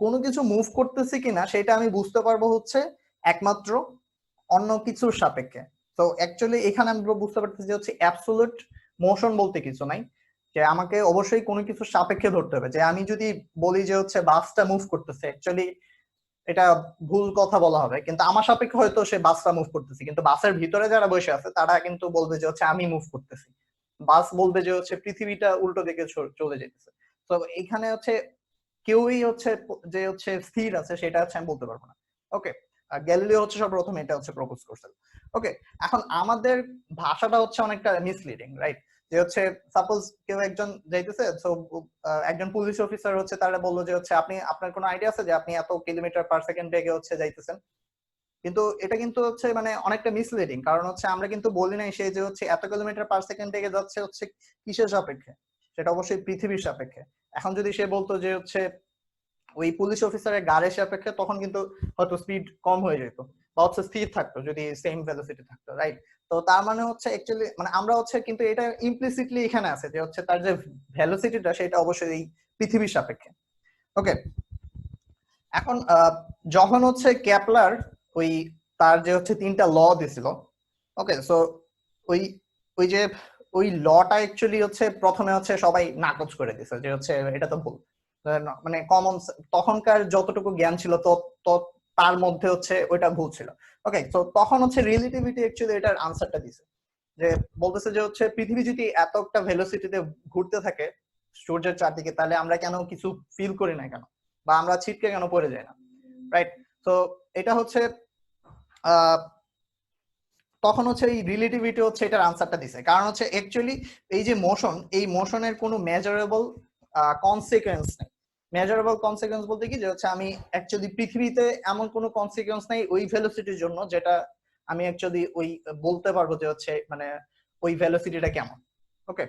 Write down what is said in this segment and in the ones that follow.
কোনো কিছু মুভ করতেছি কিনা সেটা আমি বুঝতে পারবো হচ্ছে একমাত্র অন্য কিছুর সাপেক্ষে। তো অ্যাকচুয়ালি এখানে আমরা বুঝতে পারতেছি যে হচ্ছে অ্যাবসোলিউট মোশন বলতে কিছু নাই, যে আমাকে অবশ্যই কোনো কিছু সাপেক্ষে ধরতে হবে। যে আমি যদি বলি যে হচ্ছে বাসটা মুভ করতেছে, অ্যাকচুয়ালি এটা ভুল কথা বলা হবে, কিন্তু আমার সাপেক্ষে হয়তো সে বাসটা মুভ করতেছে, কিন্তু বাসের ভিতরে যারা বসে আছে তারা কিন্তু বলবে যে হচ্ছে আমি মুভ করতেছি, বাস বলবে যে হচ্ছে পৃথিবীটা উল্টো দিকে চলে যেতেছে। তো এখানে হচ্ছে কেউই হচ্ছে যে হচ্ছে স্থির আছে সেটা হচ্ছে আমি বলতে পারবো না। ওকে, গ্যালিলিও হচ্ছে সর্বপ্রথম এটা হচ্ছে প্রপোজ করছিল। ওকে, এখন আমাদের ভাষাটা হচ্ছে অনেকটা মিসলিডিং, রাইট? যে হচ্ছে সাপোজ কেউ একজন যাইতেছে, তো একজন পুলিশ অফিসার হচ্ছে তারা বললো যে হচ্ছে আপনি, আপনার কোনো আইডিয়া আছে যে আপনি এত কিলোমিটার পার সেকেন্ড বেগে হচ্ছে যাইতেছেন? কিন্তু এটা কিন্তু হচ্ছে মানে অনেকটা মিসলিডিং, কারণ হচ্ছে আমরা কিন্তু বলি নাই সে যে হচ্ছে এত কিলোমিটার পার সেকেন্ড বেগে যাচ্ছে হচ্ছে কিসের সাপেক্ষে, সেটা অবশ্যই পৃথিবীর সাপেক্ষে। এখন যদি সে বলতো যে হচ্ছে ওই পুলিশ অফিসারের গাড়ির সাপেক্ষে, তখন কিন্তু হয়তো স্পিড কম হয়ে যেত বা হচ্ছে স্থির থাকতো যদি সেম ভেলোসিটি থাকতো, রাইট? তো তার মানে হচ্ছে অ্যাকচুয়ালি মানে আমরা হচ্ছে কিন্তু এটা ইমপ্লিসিটলি এখানে আছে যে হচ্ছে তার যে ভেলোসিটিটা সেটা অবশ্যই এই পৃথিবীর সাপেক্ষে। ওকে, এখন যখন হচ্ছে কেপলার ওই তার যে হচ্ছে তিনটা ল দিছিল, ওকে, সো ওই ওই যে ওই লটা অ্যাকচুয়ালি হচ্ছে প্রথমে হচ্ছে সবাই নাকচ করে দিছে যে হচ্ছে এটা তো ভুল, মানে কমন তখনকার যতটুকু জ্ঞান ছিল তো তো তার মধ্যে হচ্ছে ওইটা ভুল ছিল। ওকে, তো তখন হচ্ছে রিলেটিভিটি অ্যাকচুয়ালি এটার আনসারটা দিছে, যে বলতেছে যে হচ্ছে পৃথিবী যদি এত একটা ভেলোসিটিতে ঘুরতে থাকে সূর্যের চারদিকে, তাহলে আমরা কেন কিছু ফিল করি না কেন, বা আমরা ছিটকে কেন পড়ে যাই না, রাইট? তো এটা হচ্ছে তখন হচ্ছে এই রিলেটিভিটি হচ্ছে এটার আনসারটা দিছে, কারণ হচ্ছে অ্যাকচুয়ালি এই যে মোশন, এই মোশনের কোনো মেজারেবল কনসিকুয়েন্স নেই। মেজারেবল কনসিকুয়েন্স বলতে কি, যে হচ্ছে আমি অ্যাকচুয়ালি পৃথিবীতে এমন কোনো কনসিকুয়েন্স নাই ওই ভেলোসিটির জন্য যেটা আমি অ্যাকচুয়ালি ওই বলতে পারবো যে হচ্ছে মানে ওই ভেলোসিটিটা কেমন। ওকে,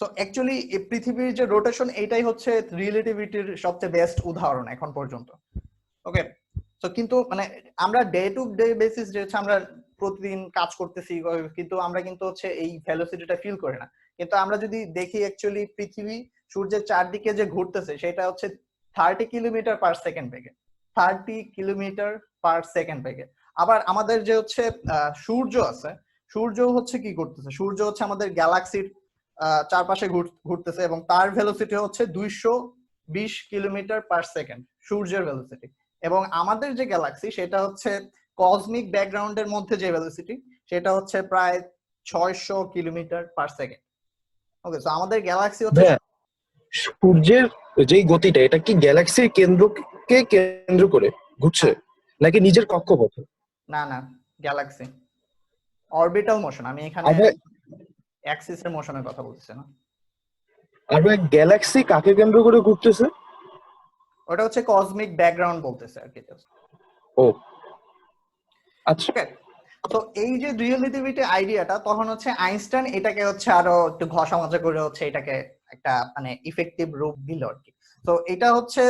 তো অ্যাকচুয়ালি পৃথিবীর যে রোটেশন এটাই হচ্ছে রিলেটিভিটির সবচেয়ে বেস্ট উদাহরণ এখন পর্যন্ত। ওকে, তো কিন্তু মানে আমরা ডে টু ডে বেসিস যে হচ্ছে আমরা প্রতিদিন কাজ করতেছি, কিন্তু আমরা কিন্তু হচ্ছে এই ভেলোসিটিটা ফিল করি না। কিন্তু আমরা যদি দেখি অ্যাকচুয়ালি পৃথিবী সূর্যের চারদিকে যে ঘুরতেছে সেটা হচ্ছে 30 কিলোমিটার পার সেকেন্ড বেগে, 30 কিলোমিটার পার সেকেন্ড বেগে। আবার আমাদের যে হচ্ছে সূর্য আছে, সূর্য হচ্ছে কি করতেছে, সূর্য হচ্ছে আমাদের গ্যালাক্সির চারপাশে ঘুরতেছে এবং তার ভেলোসিটি হচ্ছে 220 কিলোমিটার পার সেকেন্ড, সূর্যের ভেলোসিটি। এবং আমাদের যে গ্যালাক্সি সেটা হচ্ছে কসমিক ব্যাকগ্রাউন্ডের মধ্যে যে ভেলোসিটি সেটা হচ্ছে প্রায় 600 কিলোমিটার পার সেকেন্ড। ওকে, তো আমাদের গ্যালাক্সি হচ্ছে হ্যাঁ, সূর্যের যেই গতিটা এটা কি গ্যালাক্সির কেন্দ্রকে কেন্দ্র করে ঘুরছে নাকি নিজের কক্ষপথে? না না, গ্যালাক্সি অরবিটাল মোশন, আমি এখানে আর ভাই, অ্যাক্সিসের মোশনের কথা বলছি না। গ্যালাক্সি কাকে কেন্দ্র করে ঘুরতেছে? ওটা হচ্ছে কসমিক ব্যাকগ্রাউন্ড বলতেছে আর কি। ও আচ্ছা। ওকে, তো এই যে রিলেটিভিটি আইডিয়াটা, তখন হচ্ছে আইনস্টাইন এটাকে হচ্ছে আরো একটু ঘষা মাজা করে হচ্ছে এটাকে একটা মানে ইফেক্টিভ রূপ দিল আর কি। তো এটা হচ্ছে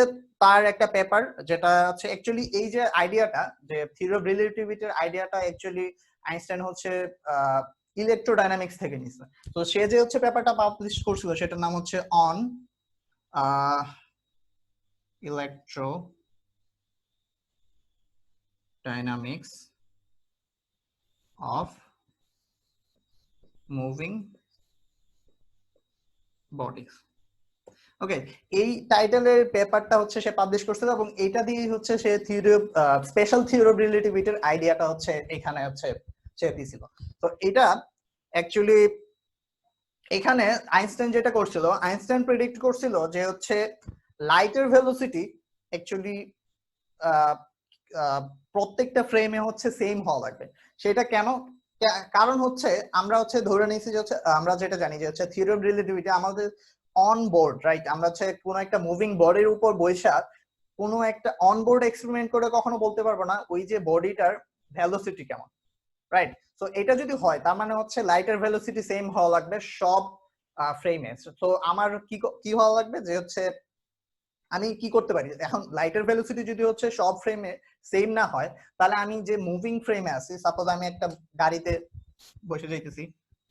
তার একটা পেপার, যেটা হচ্ছে অ্যাকচুয়ালি এই যে আইডিয়াটা, যে থিওরি অফ রিলেটিভিটির আইডিয়াটা অ্যাকচুয়ালি আইনস্টাইন হচ্ছে ইলেকট্রোডাইনামিক্স থেকে নিছে। তো সে যে হচ্ছে পেপারটা পাবলিশ করছিল সেটার নাম হচ্ছে on electrodynamics of moving bodies. Okay, এই টাইটেলের পেপারটা হচ্ছে সে পাবলিশ করছিল এবং এটা দিয়ে হচ্ছে সে theory of special theory of রিলেটিভিটির আইডিয়াটা হচ্ছে এখানে হচ্ছে সে দিছিল। তো এটা অ্যাকচুয়ালি এখানে আইনস্টাইন যেটা করছিল, আইনস্টাইন প্রেডিক্ট করছিল যে হচ্ছে লাইটের ভেলোসিটি অ্যাকচুয়ালি প্রত্যেকটা ফ্রেমে হচ্ছে সেম হওয়া লাগবে। সেটা কেন? কারণ হচ্ছে আমরা হচ্ছে ধরে নিয়েছি যে হচ্ছে আমরা যেটা জানি যে হচ্ছে থিওরি অফ রিলেটিভিটি আমাদের অন বোর্ড, রাইট? আমরা হচ্ছে কোনো একটা মুভিং বডির উপর বৈশা কোনো একটা অন বোর্ড এক্সপেরিমেন্ট করে কখনো বলতে পারবো না ওই যে বডিটার ভেলোসিটি কেমন, রাইট? তো এটা যদি হয় তার মানে হচ্ছে লাইটের ভেলোসিটি সেম হওয়া লাগবে সব ফ্রেমে। তো আমার কি কি হওয়া লাগবে যে হচ্ছে আমি কি করতে পারি, এখন লাইটের ভেলোসিটি যদি হচ্ছে সব ফ্রেমে সেম না হয়, তাহলে আমি যে মুভিং ফ্রেমে আছি, সাপোজ আমি একটা গাড়িতে বসে যাইতেছি,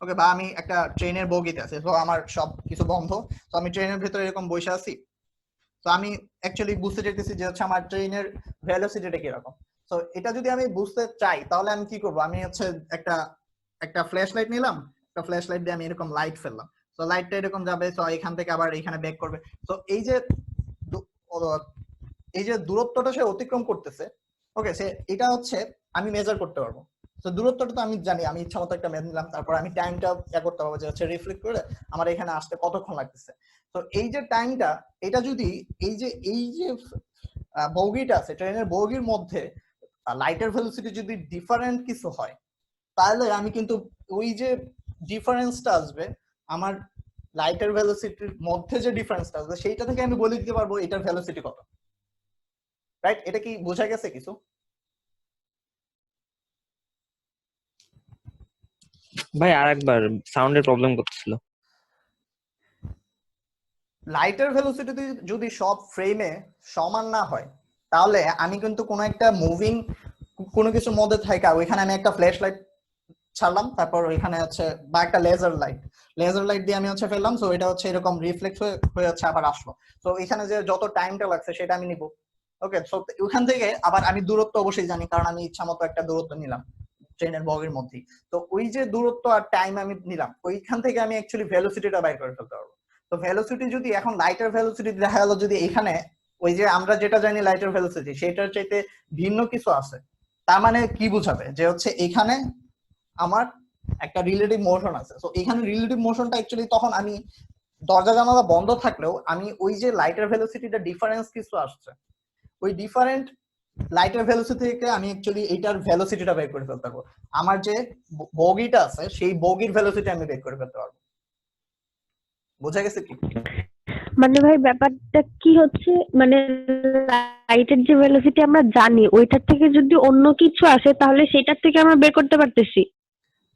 ওকে, বা আমি একটা ট্রেনের বগিতে আছি, তো আমার সব কিছু বন্ধ, তো আমি ট্রেনের ভেতরে এরকম বসে আছি। তো আমি অ্যাকচুয়ালি বুঝতে চাইতেছি যে হচ্ছে আমার ট্রেনের ভেলোসিটিটা কিরকম। তো এটা যদি আমি বুঝতে চাই তাহলে আমি কি করব, আমি হচ্ছে একটা একটা ফ্ল্যাশ লাইট নিলাম, একটা ফ্ল্যাশ লাইট দিয়ে আমি এরকম লাইট ফেললাম। তো লাইটটা এরকম যাবে, তো এখান থেকে আবার এখানে ব্যাক করবে। তো এই যে দূরত্বটা সে অতিক্রম করতেছে, ওকে, সে এটা হচ্ছে আমি মেজার করতে পারবো। তো দূরত্বটা তো আমি জানি, আমি ইচ্ছা মতো একটা মেজ নিলাম, তারপর আমি টাইমটা করতে পারবো যে হচ্ছে রিফ্লেক্ট করে আমার এখানে আসতে কতক্ষণ লাগতেছে। তো এই যে টাইমটা, এটা যদি এই যে বগিটা আছে ট্রেনের বগির মধ্যে লাইটের ভেলোসিটি যদি ডিফারেন্ট কিছু হয়, তাহলে আমি কিন্তু ওই যে ডিফারেন্সটা আসবে আমার লাইটের ভেলোসিটির মধ্যে যে ডিফারেন্সটা আসবে সেইটা থেকে আমি বলে দিতে পারবো এটার ভেলোসিটি কত। রাইট? এটা কি বোঝা গেছে কিছু? ভাই আরেকবার, সাউন্ডের প্রবলেম করতেছিল। লাইটের ভেলোসিটি যদি সব ফ্রেমে সমান না হয়, তাহলে আমি কিন্তু কোনো একটা মুভিং কোনো কিছুর মধ্যে থাকা ওইখানে আমি একটা ফ্ল্যাশ লাইট ছাড়লাম, তারপর ওইখানে হচ্ছে বা একটা লেজার লাইট দিয়ে আমি হচ্ছে ফেললাম, সো এটা হচ্ছে এরকম রিফ্লেক্ট হয়ে হচ্ছে আবার আসলো। তো এখানে যে যত টাইমটা লাগছে সেটা আমি নিব। ওকে, সো ওখান থেকে আবার আমি দূরত্ব অবশ্যই জানি, কারণ আমি ইচ্ছা মতো একটা দূরত্ব নিলাম ট্রেনের বগির মধ্যেই। তো ওই যে দূরত্ব আর টাইম আমি নিলাম, ওইখান থেকে আমি অ্যাকচুয়ালি ভেলোসিটিটা বাইর করে ফেলতে পারবো। তো ভেলোসিটি যদি এখন লাইটের ভেলোসিটি দেখা গেল যদি এখানে ওই যে আমরা যেটা জানি লাইটের ভেলোসিটি সেটার চাইতে ভিন্ন কিছু আছে, তার মানে কি বুঝাবে যে হচ্ছে এখানে আমার একটা রিলেটিভ মোশন আছে। তো এখানে রিলেটিভ মোশনটা অ্যাকচুয়ালি তখন আমি দরজা জানালা বন্ধ থাকলেও আমি ওই যে লাইটের ভেলোসিটিটা ডিফারেন্স কিছু আসছে, ওই ডিফারেন্ট লাইটের ভেলোসিটি থেকে আমি অ্যাকচুয়ালি এইটার ভেলোসিটিটা বের করে ফেলতে পারবো। আমার যে বগিটা আছে সেই বগির ভেলোসিটি আমি বের করে ফেলতে পারবো। বোঝা গেছে কি? মানে ভাই ব্যাপারটা কি হচ্ছে, মানে লাইটের যে ভেলোসিটি আমরা জানি ওইটার থেকে যদি অন্য কিছু আসে তাহলে সেটার থেকে আমরা বের করতে পারতেছি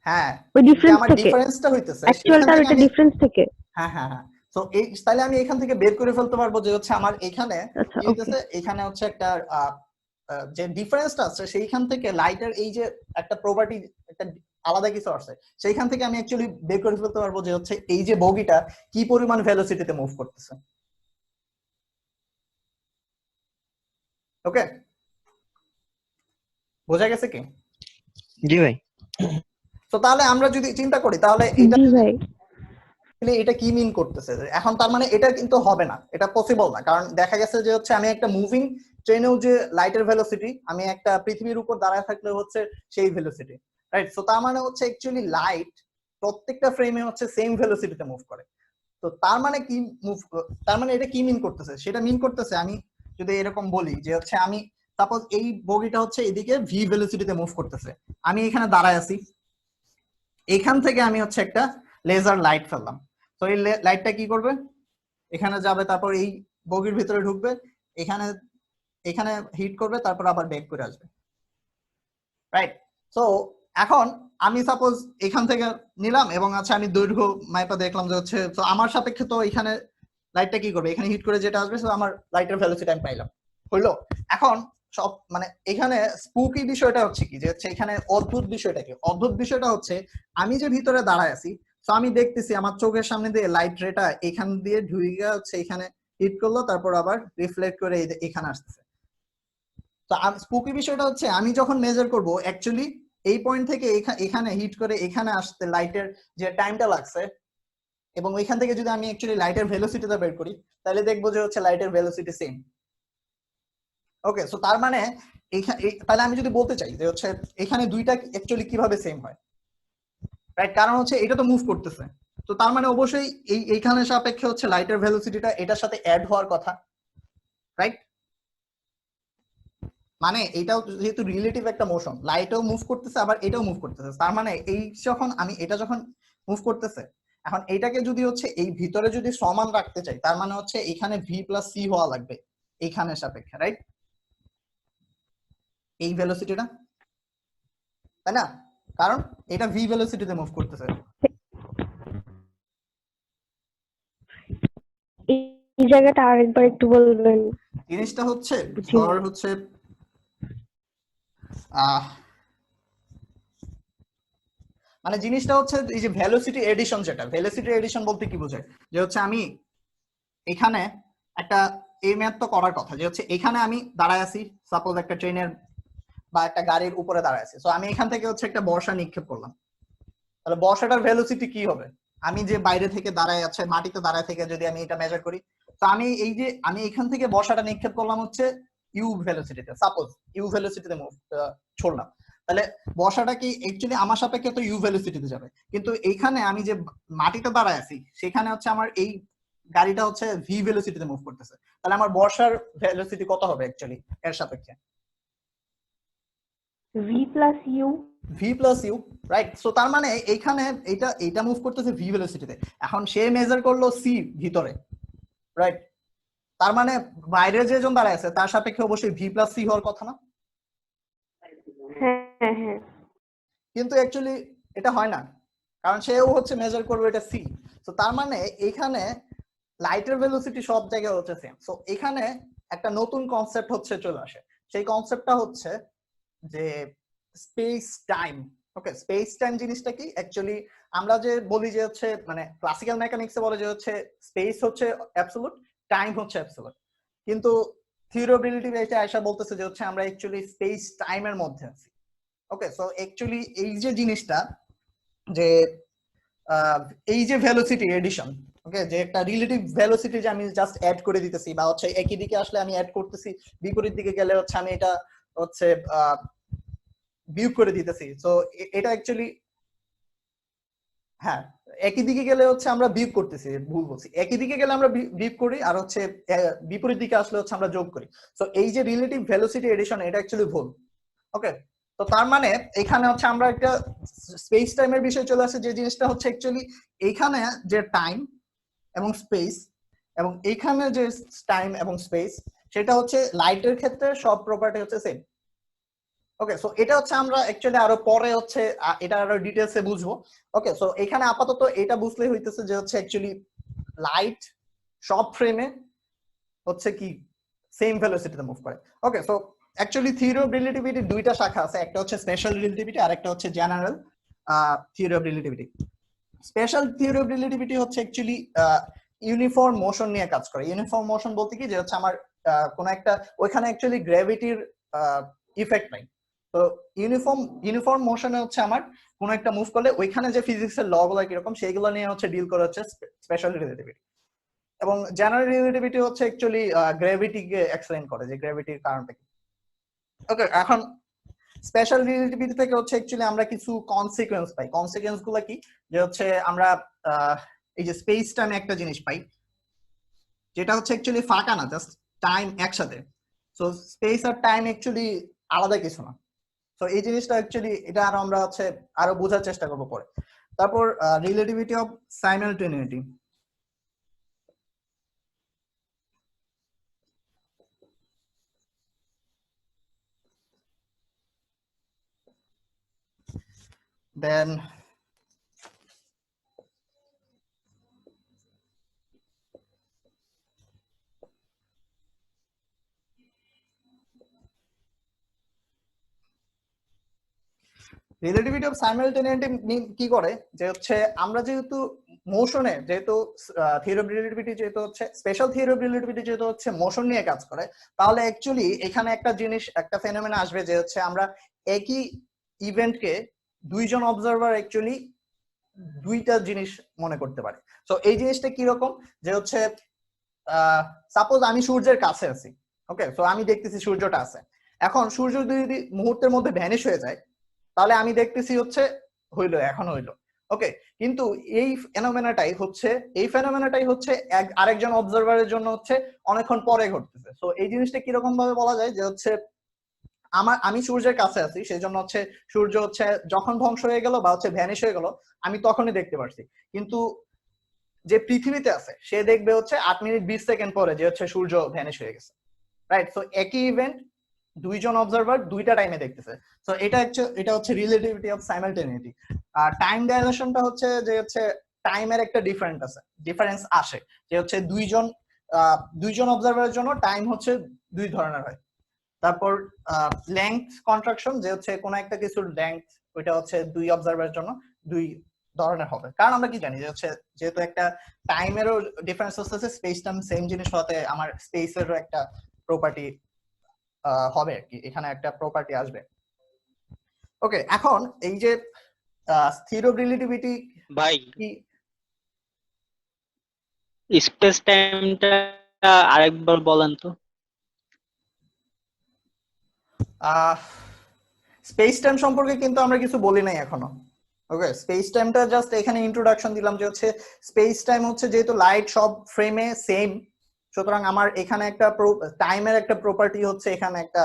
হ্যাঁ, ওই যে ডিফারেন্স আমার থেকে, ডিফারেন্সটা হইতেছে সেখান অ্যাকচুয়ালটা থেকে ওইটা আমি ডিফারেন্স থেকে। হ্যাঁ হ্যাঁ হ্যাঁ, তো এই তাহলে আমি এখান থেকে বের করে ফেলতে পারবো যে হচ্ছে আমার এখানে আচ্ছা কি ওকে। হইতেছে, এখানে হচ্ছে একটা যে ডিফারেন্সটা আছে সেইখান থেকে লাইটের এই যে একটা প্রপার্টি, একটা আলাদা কিছু আছে, সেইখান থেকে আমি অ্যাকচুয়ালি বের করে ফেলতে পারবো যে হচ্ছে এই যে বগিটা কি পরিমাণ ভেলোসিটিতে মুভ করতেছে। ওকে, বোঝা গেছে কি? জি ভাই। তো তাহলে আমরা যদি চিন্তা করি তাহলে এটা জি ভাই। এটা কি মিন করতেছে এখন, তার মানে এটা কিন্তু হবে না, এটা পসিবল না, কারণ দেখা গেছে যে হচ্ছে আমি একটা মুভিং ট্রেনেও যে লাইটের ভেলোসিটি, আমি একটা পৃথিবীর উপর দাঁড়ায় থাকলে হচ্ছে সেই ভেলোসিটি, রাইট? সো তার মানে হচ্ছে অ্যাকচুয়ালি লাইট প্রত্যেকটা ফ্রেমে হচ্ছে সেম ভেলোসিটিতে মুভ করে। তো তার মানে কি তার মানে এটা কি মিন করতেছে, সেটা মিন করতেছে আমি যদি এরকম বলি যে হচ্ছে আমি সাপোজ এই বগিটা হচ্ছে এদিকে ভি ভেলোসিটিতে মুভ করতেছে, আমি এখানে দাঁড়ায় আছি, এখান থেকে আমি হচ্ছে একটা লেজার লাইট ফেললাম। তো এই লাইটটা কি করবে, এখানে যাবে, তারপর এই বগির ভিতরে ঢুকবে, এখানে এখানে হিট করবে, তারপর আবার ব্যাক করে আসবে, রাইট? সো এখন আমি সাপোজ এখান থেকে নিলাম এবং আচ্ছা আমি দৈর্ঘ্য মাইপা দেখলাম যে হচ্ছে, তো আমার সাপেক্ষে তো এখানে লাইটটা কি করবে, এখানে হিট করে যেটা আসবে, তো আমার লাইটের ভেলোসিটি আমি পাইলাম, হইলো? এখন সব মানে এখানে স্পুকি বিষয়টা হচ্ছে কি, যে হচ্ছে এখানে অদ্ভুত বিষয়টা কি, অদ্ভুত বিষয়টা হচ্ছে আমি যে ভিতরে দাঁড়ায় আছি, তো আমি দেখতেছি আমার চোখের সামনে দিয়ে লাইট রেটা এখান দিয়ে ঢুকে হচ্ছে এখানে হিট করলো, তারপর আবার রিফ্লেক্ট করে এখানে আসতেছে। তো স্পুকি বিষয়টা হচ্ছে আমি যখন মেজার করব অ্যাকচুয়ালি এই পয়েন্ট থেকে এখানে হিট করে এখানে আসতে লাইটের যে টাইমটা লাগছে, এবং ওইখান থেকে যদি আমি অ্যাকচুয়ালি লাইটের ভেলোসিটিটা বের করি, তাহলে দেখবো যে হচ্ছে লাইটের ভেলোসিটি সেম। ওকে, সো তার মানে তাহলে আমি যদি বলতে চাই যে হচ্ছে এখানে দুইটা অ্যাকচুয়ালি কিভাবে সেম হয়, রাইট? কারণ হচ্ছে এটা তো মুভ করতেছে, তো তার মানে অবশ্যই এইখানে সাপেক্ষে হচ্ছে লাইটের ভেলোসিটিটা এটার সাথে অ্যাড হওয়ার কথা, রাইট? মানে এটাও যেহেতু রিলেটিভ একটা মোশন, লাইটও মুভ করতেছে আবার এটাও মুভ করতেছে, তার মানে এই যখন আমি এটা যখন মুভ করতেছে, এখন এটাকে যদি হচ্ছে এই ভিতরে যদি সমান রাখতে চাই, তার মানে হচ্ছে এখানে ভি প্লাস সি হওয়া লাগবে এইখানের সাপেক্ষে, রাইট? এই ভেলোসিটিটা, তাই না? কারণ এটা ভি ভেলোসিটিতে মুভ করতেছে। এই জায়গাটা আরেকবার একটু বলবেন। জিনিসটা হচ্ছে বুঝিনি। ধর হচ্ছে মানে জিনিসটা হচ্ছে এই যে ভেলোসিটি এডিশন, যেটা ভেলোসিটি এডিশন বলতে কি বোঝায়, যে হচ্ছে আমি এখানে একটা এই ম্যাথ তো করার কথা যে হচ্ছে এখানে আমি দাঁড়ায় আছি, সাপোজ একটা ট্রেনের বা একটা গাড়ির উপরে দাঁড়ায় আছি, সো আমি এখান থেকে হচ্ছে একটা বর্ষা নিক্ষেপ করলাম, তাহলে বর্ষাটার ভেলোসিটি কি হবে? আমি যে বাইরে থেকে দাঁড়ায় আছে, মাটিতে দাঁড়ায় থেকে যদি আমি এটা মেজার করি, তো আমি এই যে আমি এখান থেকে বর্ষাটা নিক্ষেপ করলাম হচ্ছে ইউ ভেলোসিটিতে, সাপোজ ইউ ভেলোসিটিতে মুভ ছড়লাম, তাহলে বর্ষাটা কি অ্যাকচুয়ালি আমার সাপেক্ষে তো ইউ ভেলোসিটিতে যাবে, কিন্তু এইখানে আমি যে মাটিতে দাঁড়ায় আছি সেখানে হচ্ছে আমার এই গাড়িটা হচ্ছে ভি ভেলোসিটিতে মুভ করতেছে, তাহলে আমার বর্ষার ভেলোসিটি কত হবে অ্যাকচুয়ালি এর সাপেক্ষে? V plus u. V plus u, right? So তার মানে এইখানে এটা মুভ করতেছে ভি ভেলোসিটিতে, এখন সে মেজার করলো সি ভিতরে, রাইট? তার মানে বাইরে যেজন দাঁড়ায় আছে তার সাপেক্ষে অবশ্যই ভি প্লাস সি হওয়ার কথা না? হ্যাঁ হ্যাঁ। কিন্তু অ্যাকচুয়ালি এটা হয় না, কারণ সেও হচ্ছে মেজার করবে এটা সি। তো তার মানে এখানে লাইটের ভেলোসিটি সব জায়গায় হচ্ছে সেম। সো এখানে একটা নতুন কনসেপ্ট হচ্ছে চলে আসে, সেই কনসেপ্টটা হচ্ছে যে স্পেস টাইম। ওকে, স্পেস টাইম জিনিসটা কি? অ্যাকচুয়ালি আমরা যে বলি যে হচ্ছে মানে ক্লাসিক্যাল মেকানিক্সে বলে যে হচ্ছে স্পেস হচ্ছে অ্যাবসলিউট, টাইম হচ্ছে অ্যাবসলিউট, কিন্তু থিওরি অফ রিলেটিভিটি এটা আয়শা বলতেছে যে হচ্ছে আমরা অ্যাকচুয়ালি স্পেস টাইমের মধ্যে আছি। ওকে, সো অ্যাকচুয়ালি এই যে জিনিসটা যে এই যে ভেলোসিটি এডিশন, ওকে, যে একটা রিলেটিভ ভেলোসিটি যে আমি জাস্ট অ্যাড করে দিতেছি, বা হচ্ছে একই দিকে আসলে আমি অ্যাড করতেছি, বিপরীত দিকে গেলে হচ্ছে আমি এটা হচ্ছে বিয়োগ করে দিতেছি। সো এটা অ্যাকচুয়ালি হ্যাঁ, একই দিকে গেলে হচ্ছে আমরা বিয়োগ করতেছি, ভুল বলছি, একই দিকে গেলে আমরা বিয়োগ করি, আর হচ্ছে বিপরীত দিকে আসলে হচ্ছে আমরা যোগ করি। সো এই যে রিলেটিভ ভেলোসিটি এডিশন এটা অ্যাকচুয়ালি ভুল। ওকে, তো তার মানে এখানে হচ্ছে আমরা একটা স্পেস টাইমের বিষয় চলে আসে, যে জিনিসটা হচ্ছে অ্যাকচুয়ালি এইখানে যে টাইম এবং স্পেস এবং এইখানে যে টাইম এবং স্পেস, সেটা হচ্ছে লাইটের ক্ষেত্রে সব প্রপার্টি হচ্ছে সেম। ওকে, সো এটা হচ্ছে আমরা অ্যাকচুয়ালি আরো পরে হচ্ছে এটা আরো ডিটেইলসে বুঝবো। ওকে, সো এখানে আপাতত এটা বুঝলেই হইতেছে যে হচ্ছে অ্যাকচুয়ালি লাইট সব ফ্রেমে হচ্ছে কি সেম ভেলোসিটিতে মুভ করে। Okay, so actually theory of relativity দুইটা শাখা আছে, একটা হচ্ছে স্পেশাল রিলেটিভিটি আর একটা হচ্ছে general theory of relativity. Special theory of relativity হচ্ছে অ্যাকচুয়ালি ইউনিফর্ম মোশন নিয়ে কাজ করে। ইউনিফর্ম মোশন বলতে কি যে হচ্ছে আমার কোন একটা ওইখানে অ্যাকচুয়ালি গ্র্যাভিটির ইফেক্ট নাই। তো ইউনিফর্ম মোশনে হচ্ছে আমার কোন একটা মুভ করলে ওইখানে যে ফিজিক্সের ল গুলো কিরকম সেইগুলো নিয়ে হচ্ছে ডিল করে হচ্ছে স্পেশাল রিলেটিভিটি। এবং জেনারেল রিলেটিভিটি হচ্ছে অ্যাকচুয়ালি গ্র্যাভিটিকে এক্সপ্লেইন করে, যে গ্র্যাভিটির কারণটা কি। ওকে, এখন স্পেশাল রিলেটিভিটি থেকে হচ্ছে অ্যাকচুয়ালি আমরা কিছু কনসিকুয়েন্স পাই। কনসিকুয়েন্স গুলো কি? যে হচ্ছে আমরা এই যে স্পেস টাইম একটা জিনিস পাই, যেটা হচ্ছে অ্যাকচুয়ালি ফাঁকা না, জাস্ট টাইম একসাথে। সো স্পেস আর টাইম অ্যাকচুয়ালি আলাদা কিছু না। তো এই জিনিসটা অ্যাকচুয়ালি এটা আরো আমরা হচ্ছে আরো বোঝার চেষ্টা করবো পরে। তারপর relativity of simultaneity. Then relativity of simultaneity কি করে? যে হচ্ছে আমরা যেহেতু মোশনে, যেহেতু থিওরি অফ রিলেটিভিটি যেহেতু হচ্ছে স্পেশাল থিওরি অফ রিলেটিভিটি যেহেতু হচ্ছে মোশন নিয়ে কাজ করে, তাহলে অ্যাকচুয়ালি এখানে একটা জিনিস একটা ফেনোমেনা আসবে, যে হচ্ছে আমরা একই ইভেন্টকে দুইজন অবজারভার অ্যাকচুয়ালি দুইটা জিনিস মনে করতে পারে। তো এই জিনিসটা কি রকম? যে হচ্ছে সাপোজ আমি সূর্যের কাছে আছি, ওকে, তো আমি দেখতেছি সূর্যটা আছে। এখন সূর্য যদি মুহূর্তের মধ্যে ভ্যানিশ হয়ে যায়, তাহলে আমি দেখতেছি হচ্ছে হইলো, এখন হইলো। ওকে, কিন্তু এই ফেনোমেনাটাই হচ্ছে আরেকজন অবজারভারের জন্য হচ্ছে অনেকক্ষণ পরে ঘটতেছে। তো এই জিনিসটা কিরকম ভাবে বলা যায়? যে হচ্ছে আমি সূর্যের কাছে আছি, সেই জন্য হচ্ছে সূর্য হচ্ছে যখন ধ্বংস হয়ে গেল বা হচ্ছে ভ্যানিশ হয়ে গেল আমি তখনই দেখতে পারছি, কিন্তু যে পৃথিবীতে আছে সে দেখবে হচ্ছে 8 মিনিট 20 সেকেন্ড পরে যে হচ্ছে সূর্য ভ্যানিশ হয়ে গেছে, রাইট? সো একই ইভেন্ট দুইজন অবজারভার দুইটা টাইমে দেখতেছে। সো এটা হচ্ছে রিলেটিভিটি অফ সাইমালটেনিটি। আর টাইম ডাইলেশনটা হচ্ছে যে হচ্ছে টাইমের একটা ডিফারেন্স আসে, যে হচ্ছে দুইজন অবজারভারের জন্য টাইম হচ্ছে দুই ধরনের হয়। তারপর লেংথ কন্ট্রাকশন, যে হচ্ছে কোন একটা কিছুর লেংথ ওইটা হচ্ছে দুই অবজারভারের জন্য দুই ধরনের হবে, কারণ আমরা কি জানি যে হচ্ছে যেহেতু একটা টাইমেরও ডিফারেন্স হচ্ছে, স্পেস টাইম সেম জিনিস হতে আমার স্পেসেরও একটা প্রপার্টি হবে আর কি, এখানে একটা প্রপার্টি আসবে। ওকে, এখন এই যে স্থির রিলেটিভিটি ভাই কি, স্পেস টাইমটা আরেকবার বলেন তো। স্পেস টাইম সম্পর্কে কিন্তু আমরা কিছু বলি নাই এখনো। ওকে, স্পেস টাইমটা জাস্ট এখানে ইন্ট্রোডাকশন দিলাম যে হচ্ছে স্পেস টাইম হচ্ছে যেহেতু লাইট সব ফ্রেমে সেম, সুতরাং আমার এখানে একটা টাইমের একটা প্রপার্টি হচ্ছে এখানে একটা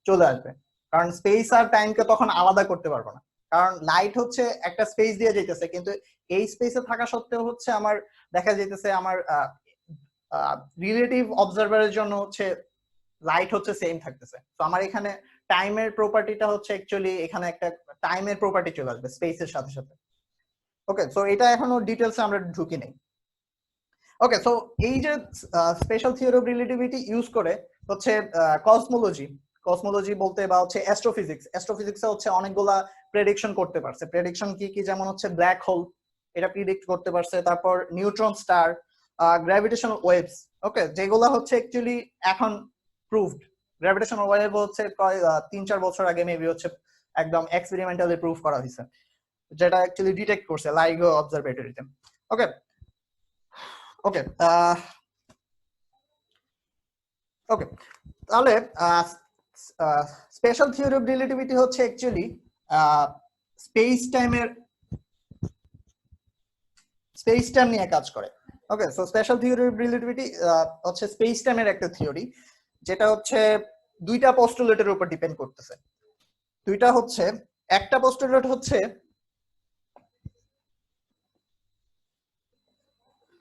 চলে আসবে, কারণ স্পেস আর টাইমকে তখন আলাদা করতে পারবো না, কারণ লাইট হচ্ছে একটা স্পেস দিয়ে যেতেছে, কিন্তু এই স্পেসে থাকা সত্ত্বেও হচ্ছে আমার দেখা যেতেছে আমার রিলেটিভ অবজারভারের জন্য হচ্ছে লাইট হচ্ছে সেম থাকতেছে। তো আমার এখানে টাইমের প্রপার্টিটা হচ্ছে অ্যাকচুয়ালি এখানে একটা টাইমের প্রপার্টি চলে আসবে স্পেসের সাথে সাথে। ওকে, সো এটা এখনো ডিটেলসে আমরা ঢুকি নেই। ওকে, সো এই যে special theory of relativity use করে হচ্ছে কসমোলজি বলতে বা হচ্ছে অ্যাস্ট্রোফিজিক্সে হচ্ছে অনেকগুলা প্রেডিকশন করতে পারছে। প্রেডিকশন কি কি, যেমন হচ্ছে ব্ল্যাক হোল, এটা প্রিডিক্ট করতে পারছে, তারপর নিউট্রন স্টার, গ্র্যাভিটেশনাল ওয়েভস। ওকে, যেগুলা হচ্ছে অ্যাকচুয়ালি এখন প্রুভড। গ্র্যাভিটেশনাল ওয়েভ হচ্ছে 3-4 বছর আগে মেবি হচ্ছে একদম এক্সপেরিমেন্টালি প্রুভ করা হয়েছে, যেটা অ্যাকচুয়ালি ডিটেক্ট করছে লাইগো অবজারভেটরিতে। ওকে ওকে ওকে, তাহলে স্পেশাল থিওরি অফ রিলেটিভিটি হচ্ছে অ্যাকচুয়ালি স্পেস টাইম নিয়ে কাজ করে। Okay, so special theory of relativity হচ্ছে স্পেস টাইমের একটা থিওরি, যেটা হচ্ছে দুইটা পোস্টুলেটের উপর ডিপেন্ড করতেছে। দুইটা হচ্ছে, একটা পোস্টুলেট হচ্ছে,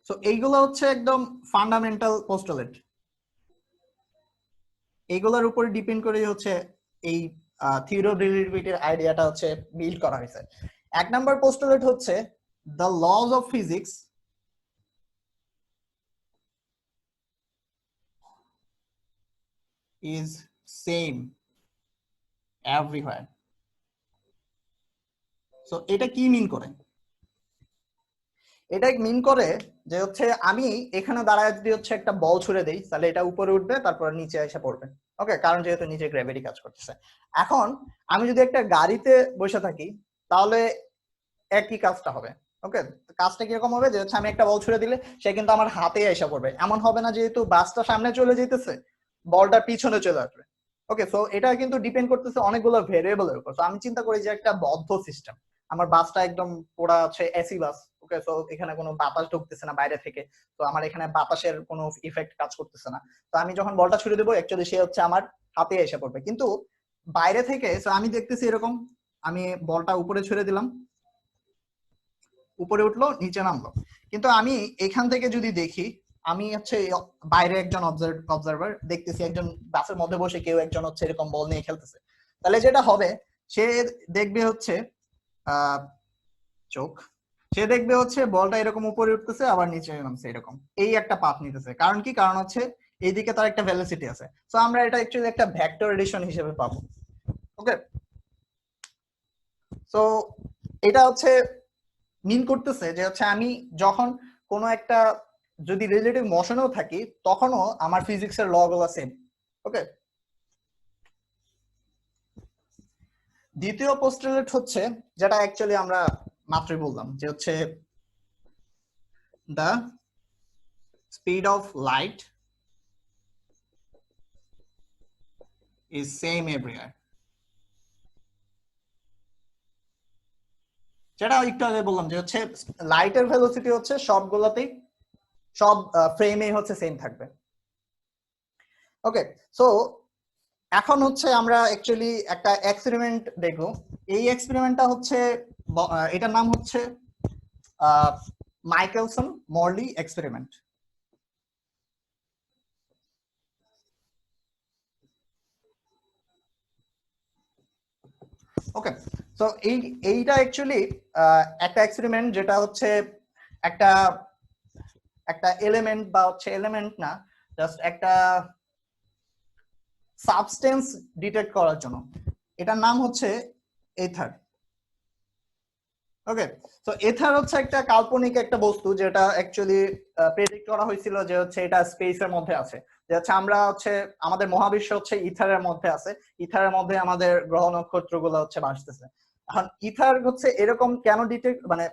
সো এইগুলো হচ্ছে একদম ফান্ডামেন্টাল পোস্টুলেট, এইগুলোর উপর ডিপেন্ড করে হচ্ছে এই থিওরি অফ রিলেটিভিটির আইডিয়াটা হচ্ছে বিল্ড করা হয়েছে। এক নাম্বার পোস্টুলেট হচ্ছে the lodge of physics is same everywhere. So এটা কি মিন করে? এটা মিন করে যে হচ্ছে আমি এখানে দাঁড়ায় যদি হচ্ছে একটা বল ছুড়ে দেই, তাহলে এটা উপরে উঠবে, তারপর নিচে এসে পড়বে। ওকে, কারণ যেহেতু নিচে গ্র্যাভিটি কাজ করতেছে। এখন আমি যদি একটা গাড়িতে বসে থাকি, তাহলে একই কাজটা হবে। ওকে, কাজটা কিরকম হবে, যে হচ্ছে আমি একটা বল ছুড়ে দিলে সে কিন্তু আমার হাতে এসে পড়বে, এমন হবে না যেহেতু বাসটা সামনে চলে যেতেছে বলটা পিছনে চলে আসবে। ওকে, সো এটা কিন্তু ডিপেন্ড করতেছে অনেকগুলো ভেরিয়েবলের উপর। তো আমি চিন্তা করি যে একটা বদ্ধ সিস্টেম, আমার বাসটা একদম পুরা হচ্ছে এসি বাস। ওকে, সো এখানে কোনো বাতাস ঢুকতেছে না বাইরে থেকে, তো আমার এখানে বাতাসের কোনো ইফেক্ট কাজ করতেছে না। তো আমি যখন বলটা ছুড়ে দেবো অ্যাকচুয়ালি সে হচ্ছে আমার হাতে এসে পড়বে, কিন্তু বাইরে থেকে আমি দেখতেছি এরকম, আমি বলটা উপরে ছুড়ে দিলাম, উপরে উঠলো, নিচে নামলো, কিন্তু আমি এখান থেকে যদি দেখি, আমি হচ্ছে বাইরে একজন অবজারভার দেখতেছি, একজন বাসের মধ্যে বসে কেউ একজন হচ্ছে এরকম বল নিয়ে খেলতেছে, তাহলে যেটা হবে সে দেখবে হচ্ছে চোখ, সে দেখবে হচ্ছে বলটা এরকম উপরে উঠতেছে আবার নিচে নামছে, এরকম এই একটা পাথ নিতেছে। কারণ কি? কারণ হচ্ছে এইদিকে তার একটা ভেলোসিটি আছে। সো আমরা এটা অ্যাকচুয়ালি একটা ভেক্টর এডিশন হিসেবে পাবো। ওকে, সো এটা হচ্ছে মিন করতেছে যে হচ্ছে আমি যখন কোনো একটা যদি রিলেটিভ মোশনেও থাকি, তখনও আমার ফিজিক্সের ল গুলো সেম। ওকে, দ্বিতীয় পোস্টুলেট হচ্ছে, যেটা অ্যাকচুয়ালি আমরা মাত্রই বললাম, যে হচ্ছে the speed of light is same everywhere, যেটা একটু আগে বললাম যে হচ্ছে লাইটের ভেলোসিটি হচ্ছে সবগুলোতেই, সব ফ্রেমে হচ্ছে সেম থাকবে। ওকে, সো এখন হচ্ছে আমরা অ্যাকচুয়ালি একটা এক্সপেরিমেন্ট দেখব। এই এক্সপেরিমেন্টটা হচ্ছে এটার নাম হচ্ছে মাইকেলসন মর্লি এক্সপেরিমেন্ট। ওকে, সো এইটা অ্যাকচুয়ালি একটা এক্সপেরিমেন্ট, যেটা হচ্ছে একটা একটা এলিমেন্ট বা হচ্ছে এলিমেন্ট না, জাস্ট একটা সাবস্টেন্স ডিটেক্ট করার জন্য। এটার নাম হচ্ছে এথার। ওকে, তো এথার হচ্ছে একটা কাল্পনিক একটা বস্তু যেটা অ্যাকচুয়ালি প্রেডিক্ট করা হয়েছিল যে হচ্ছে এটা স্পেসের মধ্যে আছে, যে হচ্ছে আমরা হচ্ছে আমাদের মহাবিশ্ব হচ্ছে ইথারের মধ্যে আছে, ইথারের মধ্যে আমাদের গ্রহ নক্ষত্রগুলো হচ্ছে ভাসতেছে। এখন ইথার হচ্ছে এরকম কেন ডিটেক্ট মানে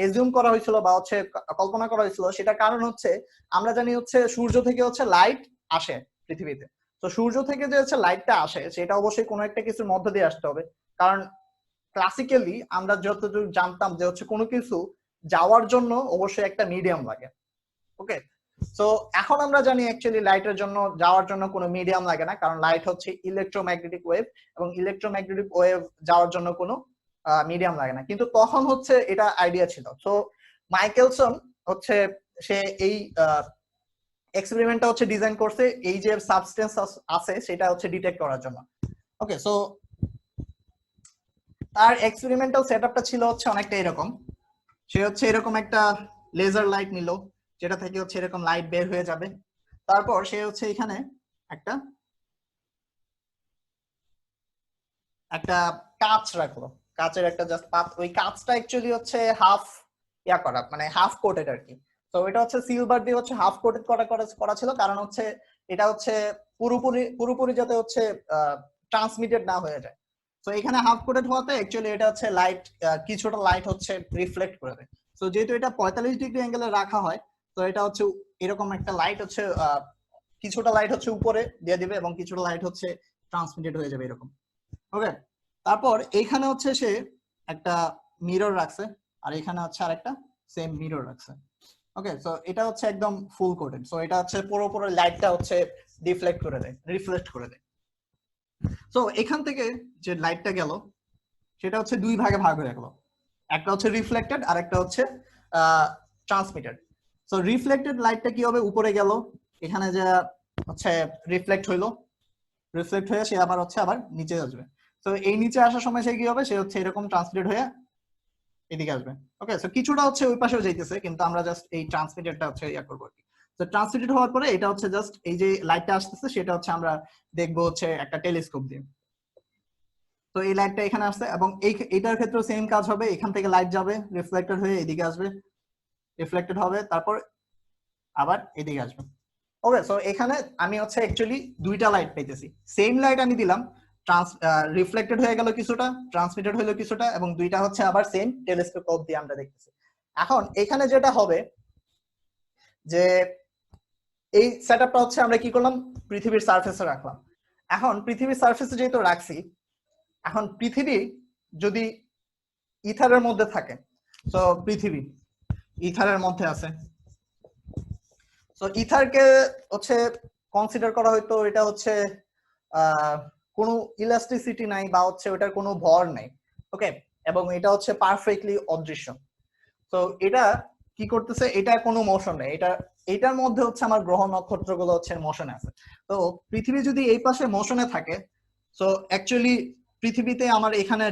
এজিউম করা হয়েছিল বা হচ্ছে কল্পনা করা হয়েছিল, সেটা কারণ হচ্ছে আমরা জানি হচ্ছে সূর্য থেকে হচ্ছে লাইট আসে পৃথিবীতে। তো সূর্য থেকে যে হচ্ছে লাইটটা আসে সেটা অবশ্যই কোনো একটা কিছুর মধ্য দিয়ে আসতে হবে, কারণ ক্লাসিক্যালি আমরা যতটুকু জানতাম যে হচ্ছে কোনো কিছু যাওয়ার জন্য অবশ্যই একটা মিডিয়াম লাগে। ওকে, তো এখন আমরা জানি অ্যাকচুয়ালি লাইটের জন্য যাওয়ার জন্য কোনো মিডিয়াম লাগে না, কারণ লাইট হচ্ছে ইলেকট্রোম্যাগনেটিক ওয়েভ, এবং ইলেকট্রোম্যাগনেটিক ওয়েভ যাওয়ার জন্য কোনো মিডিয়াম লাগে না। কিন্তু তখন হচ্ছে এটা আইডিয়া ছিল। তো মাইকেলসন হচ্ছে সে এই এক্সপেরিমেন্টটা হচ্ছে ডিজাইন করছে এই যে সাবস্টেন্স আছে সেটা হচ্ছে ডিটেক্ট করার জন্য। ওকে, সো তার এক্সপেরিমেন্টাল সেটআপটা ছিল হচ্ছে অনেকটা এরকম। সে হচ্ছে এরকম একটা লেজার লাইট নিল, যেটা থেকে হচ্ছে এরকম লাইট বের হয়ে যাবে। তারপর সে হচ্ছে এখানে একটা একটা কাঁচ রাখলো, কাঁচের একটা জাস্ট পাত, ওই কাঁচটা অ্যাকচুয়ালি হচ্ছে হাফ করা, মানে হাফ কোটেড আর কি। তো এটা হচ্ছে সিলভার দিয়ে হচ্ছে হাফ কোটেড করা ছিল, কারণ হচ্ছে এটা হচ্ছে পুরোপুরি যাতে হচ্ছে ট্রান্সমিটেড না হয়ে যায়। তো এখানে হাফ কোটেড হওয়াতে অ্যাকচুয়ালি এটা হচ্ছে লাইট, কিছুটা লাইট হচ্ছে রিফ্লেক্ট করে দেয়। তো যেহেতু এটা 45 ডিগ্রি অ্যাঙ্গেলে রাখা হয়, তো এটা হচ্ছে এরকম একটা লাইট হচ্ছে কিছুটা লাইট হচ্ছে উপরে দিয়ে দিবে এবং কিছুটা লাইট হচ্ছে ট্রান্সমিটেড হয়ে যাবে এরকম। ওকে, তারপর এইখানে হচ্ছে সে একটা মিরর রাখছে, আর এখানে হচ্ছে আরেকটা সেম মিরর রাখছে। ওকে, সো এটা হচ্ছে একদম ফুল কোটেড। সো এটা হচ্ছে পুরোপুরি লাইটটা হচ্ছে রিফ্লেক্ট করে দেয়, রিফ্লেক্ট করে দেয়। সো এখান থেকে যে লাইটটা গেল সেটা হচ্ছে দুই ভাগে ভাগ হয়ে গেল, একটা হচ্ছে রিফ্লেক্টেড আর একটা হচ্ছে ট্রান্সমিটেড। সো রিফ্লেক্টেড লাইটটা কি হবে, উপরে গেল, এখানে যে হচ্ছে রিফ্লেক্ট হইলো, রিফ্লেক্ট হয়ে সে আবার হচ্ছে আবার নিচে আসবে। তো এই নিচে আসার সময় সে কি হবে, সে হচ্ছে এরকম ট্রান্সমিটেড হয়ে এদিকে আসবে। ওকে, সো কিছুটা হচ্ছে ওই পাশেও যাইতেছে, কিন্তু আমরা জাস্ট এই ট্রান্সমিটেডটা হচ্ছে ইয়া করবো আর কি। তো ট্রান্সমিটেড হওয়ার পরে এটা হচ্ছে জাস্ট এই যে লাইটটা আসতেছে সেটা হচ্ছে আমরা দেখবো হচ্ছে একটা টেলিস্কোপ দিয়ে। তো এই লাইটটা এখানে আসছে, এবং এইটার ক্ষেত্রে সেম কাজ হবে, এখান থেকে লাইট যাবে রিফ্লেক্টেড হয়ে এদিকে আসবে, রিফ্লেক্টেড হবে, তারপর আবার এদিকে আসবে। ওকে, সো এখানে আমি হচ্ছে অ্যাকচুয়ালি দুইটা লাইট পাইতেছি, সেম লাইট আমি দিলাম, রিফ্লেক্টেড হয়ে গেল কিছুটা, ট্রান্সমিটেড হলো কিছুটা, এবং দুইটা হচ্ছে আবার সেম টেলিস্কোপ দিয়ে আমরা দেখতেছি। এখন এখানে যেটা হবে যে এই সেটআপটা হচ্ছে আমরা কি করলাম, পৃথিবীর সারফেসে রাখলাম। এখন পৃথিবীর সারফেসে যেহেতু রাখছি, এখন পৃথিবী যদি ইথারের মধ্যে থাকে, তো পৃথিবী ইথারের মধ্যে আছে, তো ইথারকে হচ্ছে কনসিডার করা হয়তো এটা হচ্ছে কোনো ইলাস্টিসিটি নাই বা হচ্ছে ওটার কোনো ভর নাই। ওকে, এবং এটা হচ্ছে পারফেক্টলি অদৃশ্য। তো এটা কি করতেছে, এটা কোনো মোশন নেই, এটার মধ্যে হচ্ছে আমার গ্রহ নক্ষত্রগুলো হচ্ছে মোশনে আছে। তো পৃথিবী যদি এই পাশে মোশনে থাকে, তো অ্যাকচুয়ালি পৃথিবীতে আমার এখানে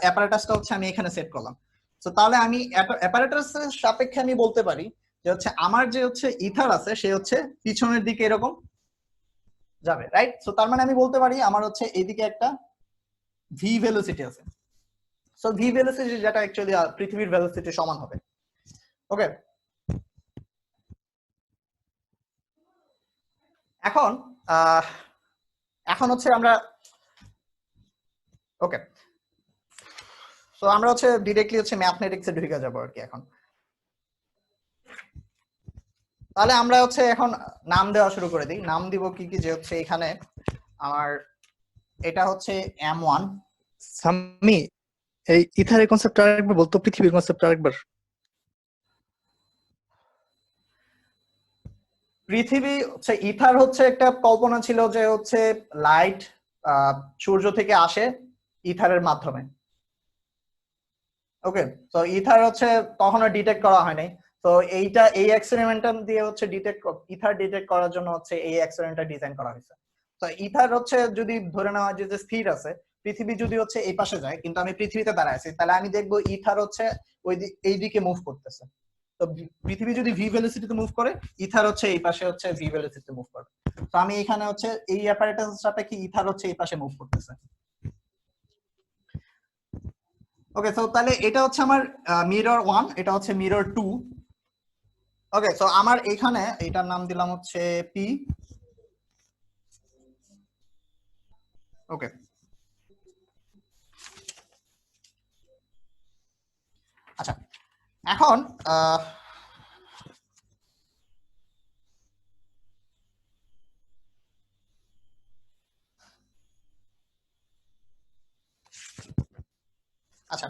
অ্যাপারেটাসটা হচ্ছে আমি এখানে সেট করলাম। তো তাহলে আমি অ্যাপারেটাসের সাপেক্ষে আমি বলতে পারি যে হচ্ছে আমার যে হচ্ছে ইথার আছে সে হচ্ছে পিছনের দিকে এরকম যাবে, রাইট? সো তার মানে আমি বলতে পারি আমার হচ্ছে এইদিকে একটা ভি ভেলোসিটি আছে। সো ভি ভেলোসিটি যেটা অ্যাকচুয়ালি পৃথিবীর ভেলোসিটির সমান হবে। ওকে, এখন এখন হচ্ছে আমরা ওকে, সো আমরা হচ্ছে ডিরেক্টলি হচ্ছে ম্যাথমেটিক্সে ঢুকে যাবো আর কি এখন। তাহলে আমরা হচ্ছে এখন নাম দেওয়া শুরু করে দিই। নাম দিব কি কি, যে হচ্ছে এখানে আমার এটা হচ্ছে M1। সামি, এই ইথারের কনসেপ্ট আরেকবার বলতো, পৃথিবীর কনসেপ্ট আরেকবার। পৃথিবী হচ্ছে ইথার হচ্ছে একটা কল্পনা ছিল যে হচ্ছে লাইট সূর্য থেকে আসে ইথারের মাধ্যমে। ওকে, তো ইথার হচ্ছে তখনও ডিটেক্ট করা হয় নাই। তো এই এক্সপেরিমেন্টটা দিয়ে হচ্ছে ইথার ডিটেক্ট করার জন্য হচ্ছে এই এক্সপেরিমেন্টটা ডিজাইন করা হয়েছে। তো ইথার হচ্ছে যদি ধরে নেওয়া হয় যে স্থির আছে, পৃথিবী যদি হচ্ছে এই পাশে যায় কিন্তু আমি পৃথিবীতে দাঁড়ায় আছি, তাহলে আমি দেখবো ইথার হচ্ছে এই দিকে মুভ করতেছে। তো পৃথিবী যদি ভি ভেলোসিটিতে মুভ করে, ইথার হচ্ছে এই পাশে হচ্ছে ভি ভেলোসিটিতে মুভ করবে। তো আমি এখানে হচ্ছে এই অ্যাপারেটাসের সাপেক্ষে ইথার হচ্ছে এই পাশে মুভ করতেছে। ওকে, সো তাহলে এটা হচ্ছে আমার মিরর 1, এটা হচ্ছে মিরর 2। ওকে, সো আমার এখানে এটার নাম দিলাম হচ্ছে পি। ওকে, আচ্ছা এখন আচ্ছা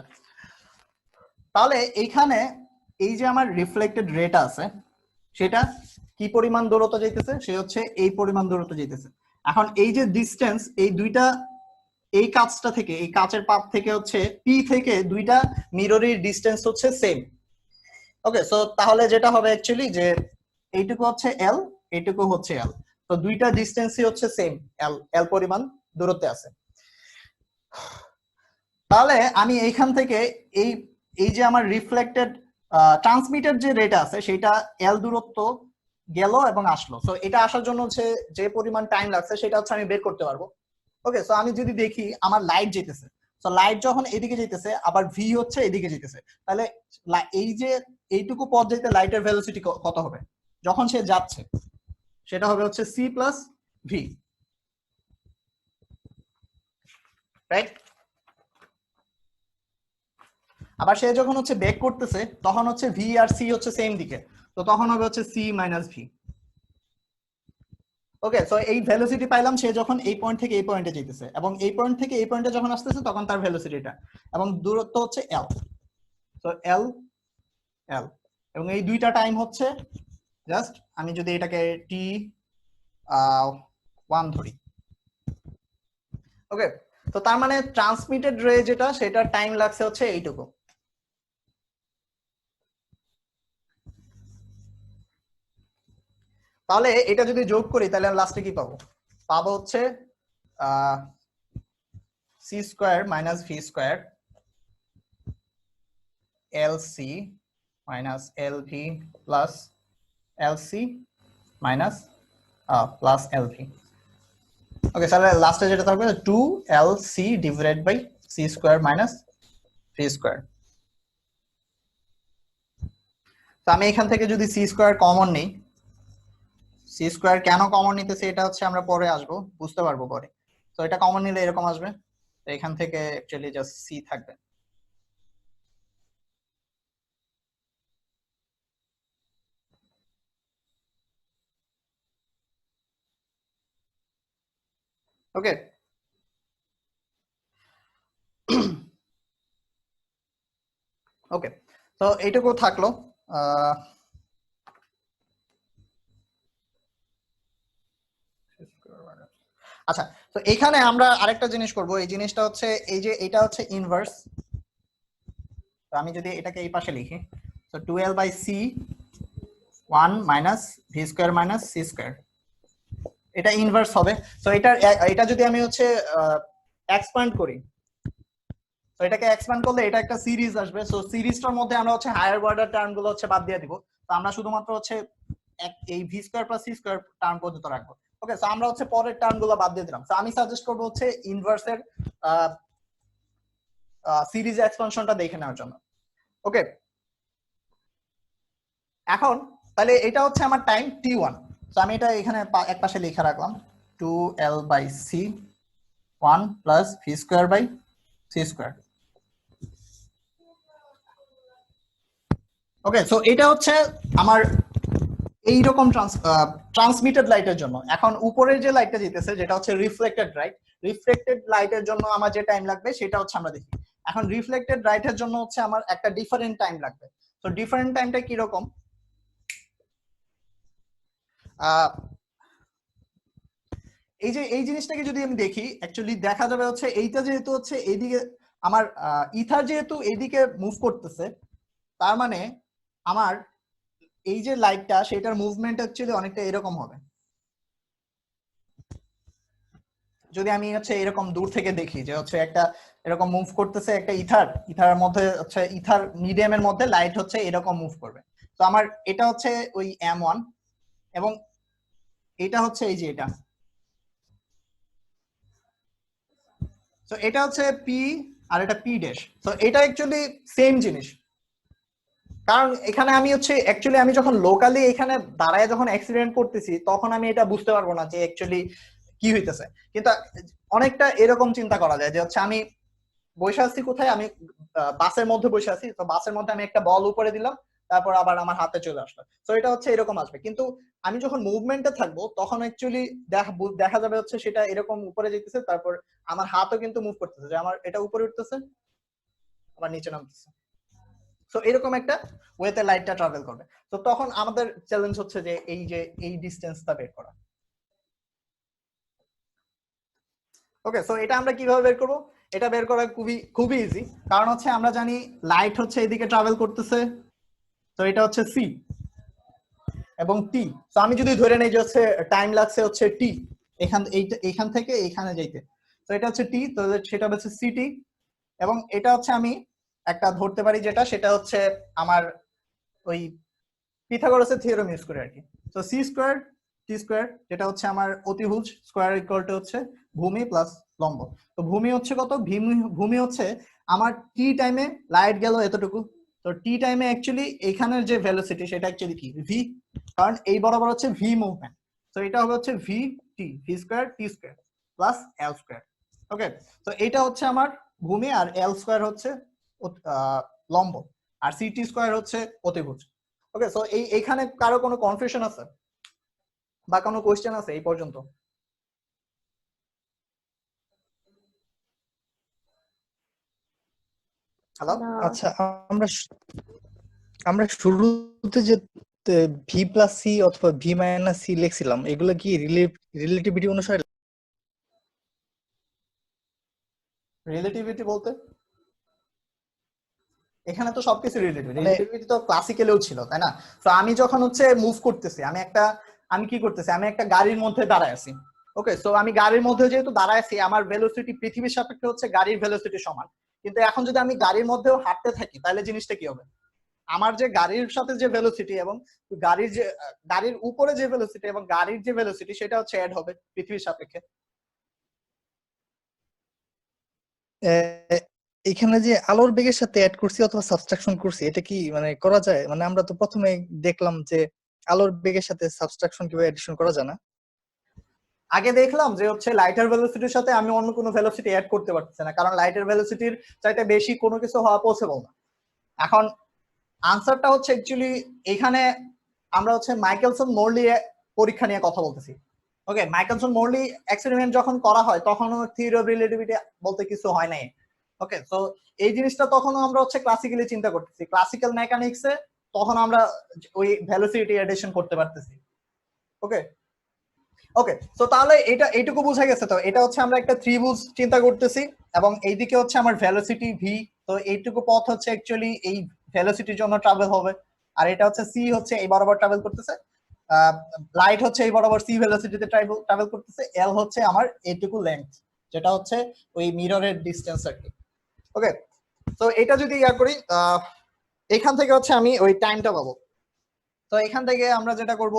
তাহলে এইখানে এই যে আমার রিফ্লেক্টেড রেটা আছে সেটা কি পরিমাণ দূরত্ব যাইতেছে, সে হচ্ছে এই পরিমাণ দূরত্ব যাইতেছে। এখন এই যে ডিসটেন্স, এই দুইটা এই কাঁচটা থেকে, এই কাঁচের পাত থেকে হচ্ছে পি থেকে দুইটা মিররের ডিসটেন্স হচ্ছে সেম। ওকে, সো তাহলে যেটা হবে অ্যাকচুয়ালি যে এইটুকু হচ্ছে এল, এইটুকু হচ্ছে এল, তো দুইটা ডিসটেন্সই হচ্ছে সেম, এল এল পরিমাণ দূরত্বে আছে। তাহলে আমি এইখান থেকে এই এই যে আমার রিফ্লেক্টেড ট্রান্সমিটেড যে রেট আছে সেটা এল দূরত্ব গেল এবং আসলো, সো এটা আসার জন্য হচ্ছে যে পরিমাণ টাইম লাগছে সেটা হচ্ছে আমি বের করতে পারবো। ওকে, সো আমি যদি দেখি আমার লাইট যেতেছে, সো লাইট যখন এদিকে যেতেছে আবার ভি হচ্ছে এদিকে যেতেছে, তাহলে এই যে এইটুকু পথ যেতে লাইটের ভেলোসিটি কত হবে যখন সে যাচ্ছে, সেটা হবে হচ্ছে সি প্লাস ভি, রাইট? আবার সে যখন হচ্ছে ব্যাক করতেছে তখন হচ্ছে ভি আর সি হচ্ছে সেম দিকে, তো তখন হবে হচ্ছে সি মাইনাস ভি। ওকে, সো এই ভেলোসিটি পাইলাম সে যখন এই পয়েন্ট থেকে এই পয়েন্টে যেতেছে, এবং এই পয়েন্ট থেকে এই পয়েন্টে যখন আসতেছে তখন তার ভেলোসিটিটা, এবং দূরত্ব হচ্ছে এল, তো এল এল, এবং এই দুইটা টাইম হচ্ছে জাস্ট আমি যদি এটাকে টি 1 ধরি। ওকে, তো তার মানে ট্রান্সমিটেড রে যেটা সেটার টাইম লাগছে হচ্ছে এইটুকু। তাহলে এটা যদি যোগ করি তাহলে লাস্টে কি পাবো? পাবো হচ্ছে C square minus V square L C minus L V plus L C minus plus L V. Okay, তাহলে লাস্টে যেটা থাকবে 2 L C divided by C square minus V square. তো আমি এখান থেকে যদি সি স্কোয়ার কমন নেই, সি স্কোয়ার কেন কমন নিতেছে এটা হচ্ছে আমরা পরে আসবো, বুঝতে পারবো পরে। তো এটা কমন নিলে এরকম আসবে, তো এখান থেকে অ্যাকচুয়ালি জাস্ট সি থাকবে। ওকে, ওকে, তো এইটুকু থাকলো। আচ্ছা, তো এখানে আমরা আরেকটা জিনিস করব, এই জিনিসটা হচ্ছে এই যে এটা হচ্ছে ইনভার্স, তো আমি যদি এটাকে এই পাশে লিখি, তো 2l by c 1 minus V square minus C square, এটা ইনভার্স হবে। তো এটা যদি আমি হচ্ছে এক্সপ্যান্ড করি, তো এটাকে এক্সপ্যান্ড করলে এটা একটা সিরিজ আসবে, সো সিরিজটার মধ্যে আমরা হচ্ছে হায়ার অর্ডার টার্ম গুলো হচ্ছে বাদ দিয়ে দিব, তো আমরা শুধুমাত্র হচ্ছে এই v square plus c square term পর্যন্ত রাখবো। ওকে, সো আমরা হচ্ছে পরের টার্ম গুলো বাদ দিয়ে দিলাম, তো আমি সাজেস্ট করবো হচ্ছে ইনভার্সের সিরিজ এক্সপানশনটা দেখে নেওয়ার জন্য। ওকে, এখন তাহলে এটা হচ্ছে আমার টাইম t1, তো আমি এটা এখানে এক পাশে লিখে রাখলাম 2l by c 1 plus v square by C square. Okay, so এটা হচ্ছে আমার এইরকম ট্রান্সমিটেড লাইটের জন্য। এখন উপরের যে লাইটটা যেতেছে যেটা হচ্ছে রিফ্লেক্টেড লাইট, রিফ্লেক্টেড লাইটের জন্য আমার যে টাইম লাগবে সেটা হচ্ছে আমরা দেখি। এখন রিফ্লেক্টেড লাইটের জন্য হচ্ছে আমার একটা ডিফারেন্ট টাইম লাগবে, তো ডিফারেন্ট টাইমটা কি রকম? এই যে এই জিনিসটাকে যদি আমি দেখি, অ্যাকচুয়ালি দেখা যাবে হচ্ছে এইটা যেহেতু হচ্ছে এইদিকে আমার ইথার যেহেতু এইদিকে মুভ করতেছে, তার মানে আমার এই যে লাইটটা সেটার মুভমেন্ট অ্যাকচুয়ালি অনেকটা এরকম হবে। যদি আমি হচ্ছে এরকম দূর থেকে দেখি যে হচ্ছে একটা এরকম মুভ করতেছে একটা ইথার মধ্যে হচ্ছে ইথার মিডিয়ামের মধ্যে লাইট হচ্ছে এরকম মুভ করবে, তো আমার এটা হচ্ছে ওই m1, এবং এটা হচ্ছে এই যে এটা, তো এটা হচ্ছে পি আর এটা পি ড্যাশ। তো এটা অ্যাকচুয়ালি সেম জিনিস, কারণ এখানে আমি হচ্ছে অ্যাকচুয়ালি আমি যখন লোকালি এখানে দাঁড়ায় যখন অ্যাক্সিডেন্ট করতেছি তখন আমি এটা বুঝতে পারবো না যে অ্যাকচুয়ালি কি হইতেছে। কিন্তু অনেকটা এরকম চিন্তা করা যায় যে হচ্ছে আমি বসে আছি কোথায়, আমি বাসের মধ্যে বসে আছি, তো বাসের মধ্যে আমি একটা বল উপরে দিলাম, তারপর আবার আমার হাতে চলে আসলো। তো এটা হচ্ছে এরকম আসবে, কিন্তু আমি যখন মুভমেন্টে থাকবো তখন অ্যাকচুয়ালি দেখা যাবে হচ্ছে সেটা এরকম উপরে যেতেছে, তারপর আমার হাতও কিন্তু মুভ করতেছে, যে আমার এটা উপরে উঠতেছে আবার নিচে নামতেছে। তো এরকম একটা ওয়েতে লাইটটা ট্রাভেল করবে। তো তখন আমাদের চ্যালেঞ্জ হচ্ছে যে এই ডিসটেন্সটা বের করা। ওকে, সো এটা আমরা কিভাবে বের করব? এটা বের করা খুবই ইজি, কারণ হচ্ছে আমরা জানি লাইট হচ্ছে এদিকে ট্রাভেল করতেছে, তো এটা হচ্ছে সি এবং টি। তো আমি যদি ধরে নেই যে হচ্ছে টাইম লাগছে হচ্ছে টি এইখান থেকে এইখানে যাইতে, তো এটা হচ্ছে টি, তো সেটা হচ্ছে সিটি। এবং এটা হচ্ছে আমি একটা ধরতে পারি যেটা, সেটা হচ্ছে আমার ওই পিথাগোরাসের থিওরেম ইউজ করে আর কি। তো সি স্কোয়ার টি স্কোয়ার, যেটা হচ্ছে আমার অতিভুজ স্কোয়ার ইকুয়াল টু হচ্ছে ভূমি প্লাস লম্ব। তো ভূমি হচ্ছে কত? ভূমি হচ্ছে আমার টি টাইমে লাইট গেল এতটুকু, তো টি টাইমে অ্যাকচুয়ালি এখানের যে ভেলোসিটি সেটা অ্যাকচুয়ালি কি ভি, কারণ এই বরাবর হচ্ছে ভি মুভমেন্ট। তো এটা হবে হচ্ছে ভি স্কোয়ার টি square plus L square. Okay, তো এটা হচ্ছে আমার ভূমি, আর এল স্কোয়ার হচ্ছে লম্ব, আর সি টি স্কোয়ার হচ্ছে অতিভুজ। ওকে, সো এইখানে কারো কোনো কনফিউশন আছে বা কোনো কোশ্চেন আছে এই পর্যন্ত? হ্যালো? আচ্ছা, আমরা শুরুতে যে ভি প্লাস সি অথবা ভি মাইনাস সি লিখছিলাম, এগুলো কি রিলেটিভিটি অনুসারে? রিলেটিভিটি বলতে এখানে তো সবকিছু রিলেটিভ, মানে রিলেটিভিটি তো ক্লাসিক্যালেও ছিল, তাই না? তো আমি যখন হচ্ছে মুভ করতেছি, আমি কি করতেছি, আমি একটা গাড়ির মধ্যে দাঁড়ায় আছি। ওকে, সো আমি গাড়ির মধ্যে যেহেতু দাঁড়ায় আছি, আমার ভেলোসিটি পৃথিবীর সাপেক্ষে হচ্ছে গাড়ির ভেলোসিটি সমান। কিন্তু এখন যদি আমি গাড়ির মধ্যেও হাঁটতে থাকি তাহলে জিনিসটা কি হবে? আমার যে গাড়ির সাথে যে ভেলোসিটি এবং গাড়ির উপরে যে ভেলোসিটি এবং গাড়ির যে ভেলোসিটি সেটা হচ্ছে অ্যাড হবে পৃথিবীর সাপেক্ষে। এখানে যে আলোর বেগের সাথে অ্যাড করছি অথবা সাবট্রাকশন করছি, এটা কি মানে করা যায়? মানে আমরা তো প্রথমে দেখলাম যে আলোর বেগের সাথে সাবট্রাকশন কিভাবে এডিশন করা যায় না। আগে দেখলাম যে হচ্ছে লাইটের ভেলোসিটির সাথে আমি অন্য কোনো ভেলোসিটি অ্যাড করতে পারতেছি না, কারণ লাইটের ভেলোসিটির চাইতে বেশি কোনো কিছু হওয়া পসিবল না। এখন আনসারটা হচ্ছে অ্যাকচুয়ালি এখানে আমরা হচ্ছে মাইকেলসন মোরলি পরীক্ষা নিয়ে কথা বলতেছি। ওকে, মাইকেলসন মোরলি এক্সপেরিমেন্ট যখন করা হয় তখনও থিওরি অফ রিলেটিভিটি বলতে কিছু হয় নাই। ওকে, তো এই জিনিসটা তখনও আমরা হচ্ছে ক্লাসিক্যালি চিন্তা করতেছি, ক্লাসিক্যাল মেকানিক্সে তখন আমরা ওই ভেলোসিটি এডিশন করতে পারতেছি। ওকে ওকে, তো তাহলে এইটুকু বোঝা গেছে। তো এটা হচ্ছে আমরা একটা ত্রিভুজ চিন্তা করতেছি এবং এইদিকে হচ্ছে আমার ভেলোসিটি ভি, তো এইটুকু পথ হচ্ছে অ্যাকচুয়ালি এই ভেলোসিটির জন্য ট্রাভেল হবে, আর এটা হচ্ছে সি হচ্ছে এই বরাবর ট্রাভেল করতেছে, লাইট হচ্ছে এই বরাবর সি ভেলোসিটিতে ট্রাভেল করতেছে, এল হচ্ছে আমার এইটুকু লেন্থ, যেটা হচ্ছে ওই মিররের ডিসটেন্স আর কি। ওকে, তো এটা যদি ইয়া করি এখান থেকে হচ্ছে আমি ওই টাইমটা পাবো। তো এখান থেকে আমরা যেটা করব,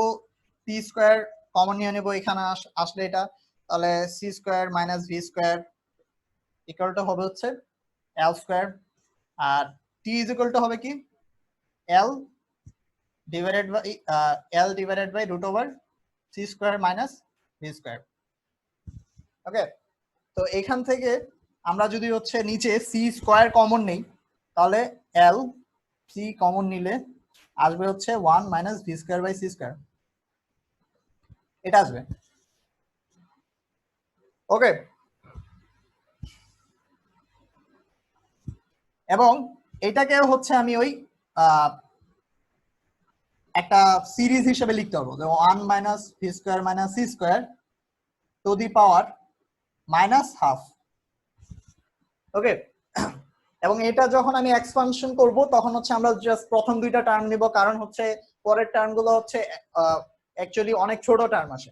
সি স্কোয়ার কমন নিয়ে নেবো এখানে আসলে, এটা তাহলে C square minus V square equal to হবে হচ্ছে এল স্কোয়ার, আর টি ইজ ইকুয়াল টু হবে কি L divided by root over C square minus V square. Okay, তো এখান থেকে আমরা যদি হচ্ছে নিচে সি স্কোয়ার কমন নেই, তাহলে এল সি কমন নিলে আসবে হচ্ছে 1 minus V square by C square, এটা আসবে। ওকে, এবং এটাকে হচ্ছে আমি ওই একটা সিরিজ হিসেবে লিখতে পারবো, 1 minus V square minus C square to the power minus half. Okay, এবং এটা যখন আমি এক্সপানশন করব তখন হচ্ছে আমরা জাস্ট প্রথম দুইটা টার্ম নিব, কারণ হচ্ছে পরের টার্ম গুলো হচ্ছে অ্যাকচুয়ালি অনেক ছোট টার্ম আসে,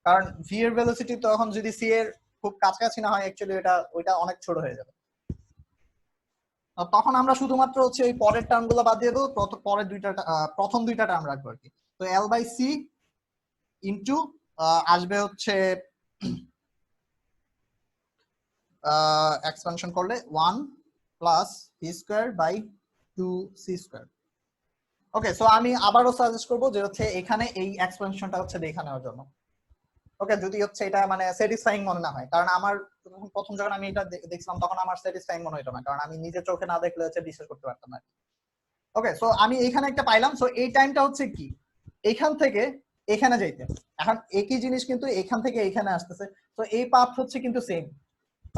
কারণ ভি এর ভেলোসিটি তখন যদি সি এর খুব কাছাকাছি না হয় অ্যাকচুয়ালি ওইটা অনেক ছোট হয়ে যাবে। তখন আমরা শুধুমাত্র হচ্ছে এই পরের টার্ম গুলো বাদ দিয়ে দেবো, প্রথম দুইটা টার্ম রাখবো আর কি। তো এল বাই সি ইন্টু আসবে হচ্ছে এক্সপেনশন করলে 1 plus v square by 2c square. Okay, so আমি আবারও সাজেস্ট করব যে হচ্ছে এখানে এই এক্সপেনশনটা হচ্ছে দেখে নেওয়ার জন্য। ওকে, যদি হচ্ছে এটা মানে স্যাটিসফাইং মনে না হয়, কারণ আমার প্রথম যখন আমি এটা দেখছিলাম তখন আমার স্যাটিসফাইং মনে হতো না, কারণ আমি নিজের চোখে না দেখলে হচ্ছে বিশ্বাস করতে পারতাম না। ওকে, সো আমি এখানে একটা পাইলাম। সো এই টাইমটা হচ্ছে কি এখান থেকে এখানে যাইতে, এখন একই জিনিস কিন্তু এখান থেকে এখানে আসতেছে, তো এই পাথ হচ্ছে কিন্তু সেম।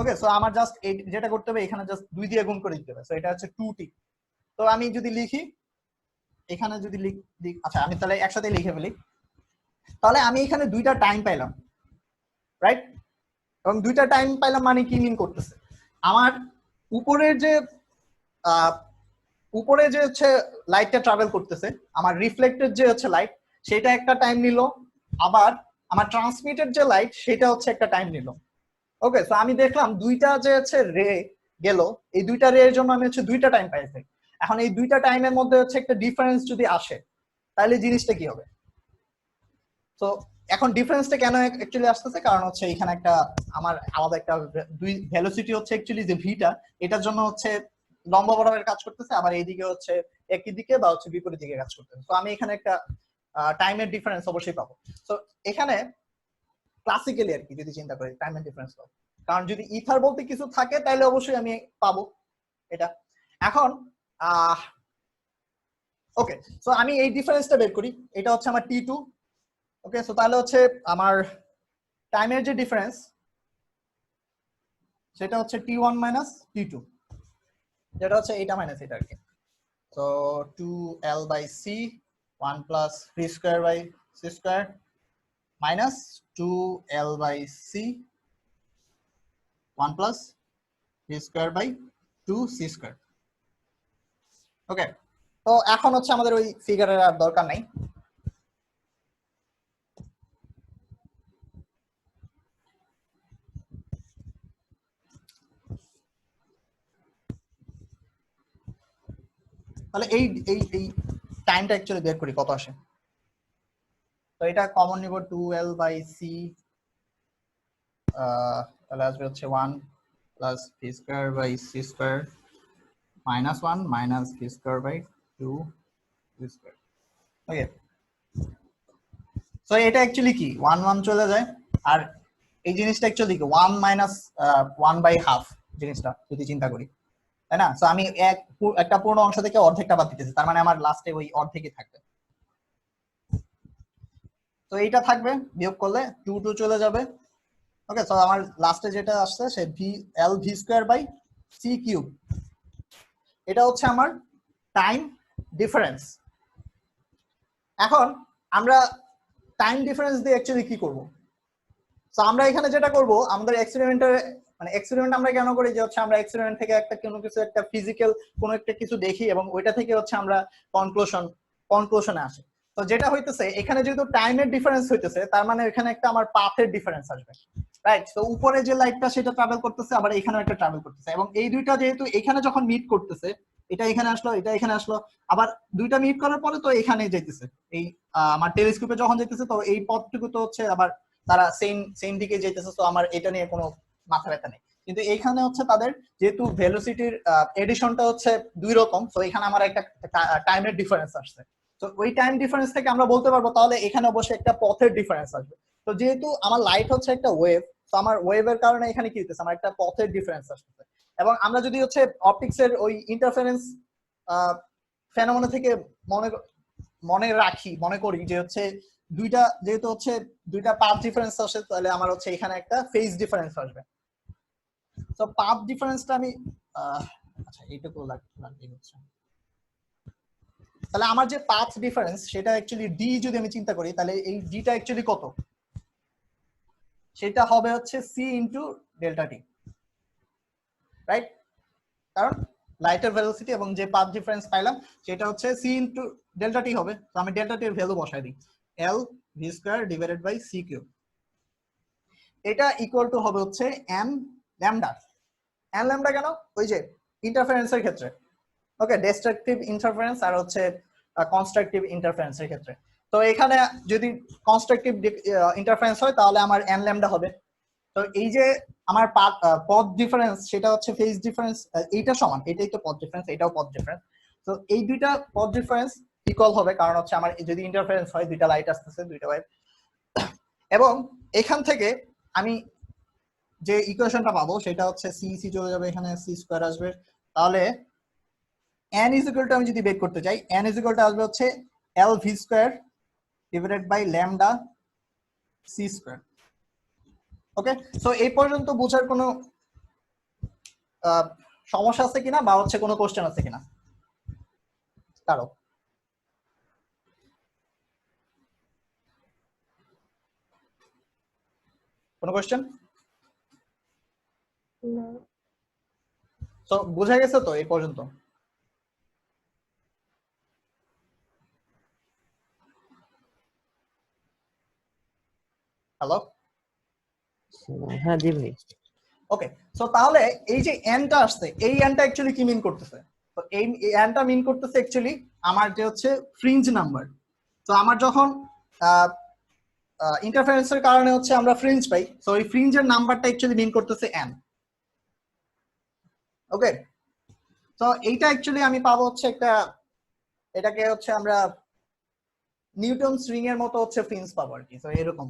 ওকে, সো আমার জাস্ট যেটা করতে হবে এখানে জাস্ট 2 দিয়ে গুণ করে দিতে হবে। সো এটা হচ্ছে 2t। তো আমি যদি লিখি এখানে যদি আচ্ছা আমি তাহলে একসাথে লিখে ফেলি, তাহলে আমি এখানে 2টা টাইম পাইলাম, রাইট? এবং 2টা টাইম পাইলাম মানে কি মিন করতেছে, আমার উপরের যে উপরে যে হচ্ছে লাইটটা ট্রাভেল করতেছে, আমার রিফ্লেক্টেড যে হচ্ছে লাইট সেটা একটা টাইম নিল, আবার আমার ট্রান্সমিটেড যে লাইট সেটা হচ্ছে একটা টাইম নিল। ওকে, সো আমি দেখলাম 2টা যে হচ্ছে রে গেল, এই 2টা রে এর জন্য আমি হচ্ছে 2টা টাইম পাইছি। এখন এই 2টা টাইমের মধ্যে হচ্ছে একটা ডিফারেন্স যদি আসে তাহলে জিনিসটা কি হবে? তো এখন ডিফারেন্সটা কেন অ্যাকচুয়ালি আসতেছে, কারণ হচ্ছে এখানে একটা আমার আলাদা একটা দুই ভেলোসিটি হচ্ছে অ্যাকচুয়ালি যে ভিটা, এটার জন্য হচ্ছে লম্ব বরাবর কাজ করতেছে, আবার এইদিকে হচ্ছে একই দিকে বা হচ্ছে বিপরীত দিকে কাজ করতেছে। তো আমি এখানে একটা টাইমের ডিফারেন্স অবশ্যই পাবো। তো এখানে ক্লাসিক্যালি আর কি যদি চিন্তা করি টাইমের ডিফারেন্স পাবো, কারণ যদি ইথার বলতে কিছু থাকে তাহলে অবশ্যই আমি পাবো এটা। এখন ওকে, সো আমি এই ডিফারেন্সটা বের করি, এটা হচ্ছে আমার t2। ওকে, সো তাহলে হচ্ছে আমার টাইমের যে ডিফারেন্স সেটা হচ্ছে t1 মাইনাস t2, যেটা হচ্ছে এটা মাইনাস এটা আর কি। So 2l/c 1 plus v square by c square minus 2l/c 1 plus v square by 2c square. Okay, তো এখন হচ্ছে আমাদের ওই ফিগারের আর দরকার নাই। তাহলে এই এই এই টাইমটা অ্যাকচুয়ালি বের করি কত আসে। তো এটা কমন নিব 2l/c, তাহলে আসবে হচ্ছে 1 plus v square by c square minus 1 minus v square by 2 v square. Okay, so এটা অ্যাকচুয়ালি কি 1 1 চলে যায়, আর এই জিনিসটা অ্যাকচুয়ালি কি 1 মাইনাস 1/2 জিনিসটা যদি চিন্তা করি, তাই না? সো আমি একটা পূর্ণ অংশ থেকে অর্ধেকটা বাদ দিতেছি, তার মানে আমার লাস্টে ওই অর্ধেকই থাকবে। তো এইটা থাকবে, বিয়োগ করলে 2 2 চলে যাবে। ওকে, সো আমার লাস্টে যেটা আসছে সে l v square by c cube, এটা হচ্ছে আমার টাইম ডিফারেন্স। এখন আমরা টাইম ডিফারেন্স দিয়ে অ্যাকচুয়ালি কি করব? সো আমরা এখানে যেটা করব, আমাদের এক্সপেরিমেন্টের মানে এক্সপেরিমেন্ট আমরা কেন করি, যে হচ্ছে আমরা এক্সপেরিমেন্ট থেকে একটা কোনো কিছু একটা ফিজিক্যাল কোনো একটা কিছু দেখি এবং ওইটা থেকে হচ্ছে আমরা কনক্লুশনে আসি। তো যেটা হইতেছে এখানে যেহেতু টাইমের ডিফারেন্স হইতেছে, তার মানে এখানে একটা আমার পাথের ডিফারেন্স আসবে, রাইট? তো উপরে যে লাইটটা সেটা ট্রাভেল করতেছে, আবার এখানে একটা ট্রাভেল করতেছে, এবং এই দুইটা যেহেতু এখানে যখন মিট করতেছে, এটা এখানে আসলো এটা এখানে আসলো, আবার দুইটা মিট করার পরে তো এখানে যাইতেছে, এই আমার টেলিস্কোপে যখন যাইতেছে, তো এই পথটুকু তো হচ্ছে আবার তারা সেম দিকে যাইতেছে। তো আমার এটা নিয়ে কোনো মাথা ব্যথা নেই, কিন্তু এইখানে হচ্ছে তাদের যেহেতু ভেলোসিটির এডিশনটা হচ্ছে দুই রকম, তো এখানে আমার একটা টাইমের ডিফারেন্স আসছে। তো ওই টাইম ডিফারেন্স থেকে আমরা বলতে পারবো তাহলে এখানে অবশ্যই একটা পথের ডিফারেন্স আসবে। তো যেহেতু আমার লাইট হচ্ছে একটা ওয়েভ, তো আমার ওয়েভের কারণে এখানে কি হইতেছে, আমার একটা পথের ডিফারেন্স আসছে। এবং আমরা যদি হচ্ছে অপটিক্সের ওই ইন্টারফারেন্স ফেনোমেনা থেকে মনে করি যে হচ্ছে দুইটা যেহেতু হচ্ছে দুইটা পাথ ডিফারেন্স আসে, তাহলে আমার হচ্ছে এখানে একটা ফেজ ডিফারেন্স আসবে। তো পাথ ডিফারেন্সটা আমি আচ্ছা এইটুকু লাগবে হচ্ছে, তাহলে আমার যে পাথ ডিফারেন্স সেটা অ্যাকচুয়ালি ডি যদি আমি চিন্তা করি, তাহলে এই ডিটা অ্যাকচুয়ালি কত, সেটা হবে হচ্ছে সি ইন্টু ডেল্টা টি, রাইট? কারণ লাইটের ভেলোসিটি এবং যে পাথ ডিফারেন্স পাইলাম সেটা হচ্ছে সি ইন্টু ডেল্টা টি হবে। তো আমি ডেল্টা টি এর ভ্যালু বসাই দিই, l v square divided by c cube, এটা ইকুয়াল টু হবে হচ্ছে এন ল্যামডা। এন ল্যামডা কেন? ওই যে ইন্টারফারেন্সের ক্ষেত্রে, ওকে, ডিস্ট্রাকটিভ ইন্টারফারেন্স আর হচ্ছে কনস্ট্রাকটিভ ইন্টারফারেন্সের ক্ষেত্রে। তো এখানে যদি কনস্ট্রাকটিভ ইন্টারফারেন্স হয় তাহলে আমার এন ল্যামডা হবে। তো এই যে আমার পথ ডিফারেন্স সেটা হচ্ছে ফেজ ডিফারেন্স, এইটা সমান, এটাই তো পথ ডিফারেন্স, এটাও পথ ডিফারেন্স। তো এই দুইটা পথ ডিফারেন্স ইকুয়াল হবে, কারণ হচ্ছে আমার যদি ইন্টারফারেন্স হয় দুইটা লাইট আসতেছে, দুইটা ওয়েভ। এবং এখান থেকে আমি যে ইকুয়েশনটা পাবো সেটা হচ্ছে সি সি চলে যাবে, এখানে সি স্কয়ার আসবে। তাহলে n ইজ ইকুয়াল টু, আমি যদি বের করতে চাই, n ইজ ইকুয়াল টু আসবে হচ্ছে l v square divided by lambda c square. Okay, so এই পর্যন্ত বোঝার কোনো সমস্যা আছে কিনা, বা হচ্ছে কোনো কোশ্চেন আছে কিনা কারো? কোনো কোশ্চেন? না। তো বোঝা গেছে তো এই পর্যন্ত? হ্যালো, হ্যাঁ জি ভাই। ওকে। সো তাহলে এই যে এনটা আসছে, এই এনটা অ্যাকচুয়ালি কি মিন করতেছে? তো এই এনটা মিন করতেছে অ্যাকচুয়ালি আমার যে হচ্ছে ফ্রিঞ্জ নাম্বার। তো আমার যখন ইন্টারফারেন্সের কারণে হচ্ছে আমরা ফ্রিঞ্জ পাই, সো এই ফ্রিঞ্জের নাম্বারটা অ্যাকচুয়ালি মিন করতেছে এন। ওকে, তো এইটা অ্যাকচুয়ালি আমি পাবো হচ্ছে একটা, এটাকে হচ্ছে আমরা নিউটন স্ট্রিং এর মতো হচ্ছে ফ্রিঞ্জ পাবো আর কি। তো এরকম,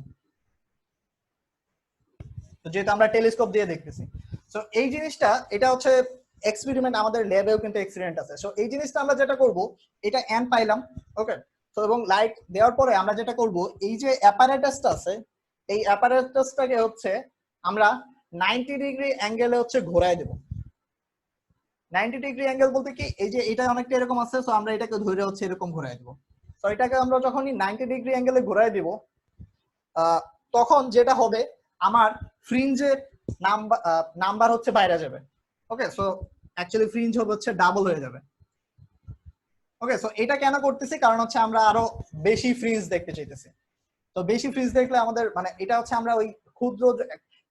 তো যেহেতু আমরা টেলিস্কোপ দিয়ে দেখতেছি, সো এই জিনিসটা, এটা হচ্ছে এক্সপেরিমেন্ট, আমাদের ল্যাবেও কিন্তু এক্সপেরিমেন্ট আছে। সো এই জিনিসটা আমরা যেটা করব, এটা এন পাইলাম, ওকে। তো এবং লাইট দেওয়ার পরে আমরা যেটা করব, এই যে অ্যাপারেটাসটা আছে, এই অ্যাপারেটাসটাকে হচ্ছে আমরা 90 ডিগ্রি অ্যাঙ্গেলে হচ্ছে ঘোরায় দেব। 90 ডিগ্রি অ্যাঙ্গেল বলতে কি, এই যে এটা অনেকটা এরকম আছে, সো আমরা এটাকে ধরে হচ্ছে এরকম ঘোরায় দেব। তো এটাকে আমরা যখনই 90 ডিগ্রি অ্যাঙ্গেলে ঘোরায় দেব, তখন যেটা হবে, আমার ফ্রিঞ্জের নাম্বার হচ্ছে বাইরে যাবে। ওকে, সো অ্যাকচুয়ালি ফ্রিঞ্জ হবে হচ্ছে ডাবল হয়ে যাবে। ওকে, সো এটা কেন করতেছি, কারণ হচ্ছে আমরা আরো বেশি ফ্রিঞ্জ দেখতে চাইতেছি। তো বেশি ফ্রিঞ্জ দেখলে আমাদের মানে এটা হচ্ছে আমরা ওই ক্ষুদ্র,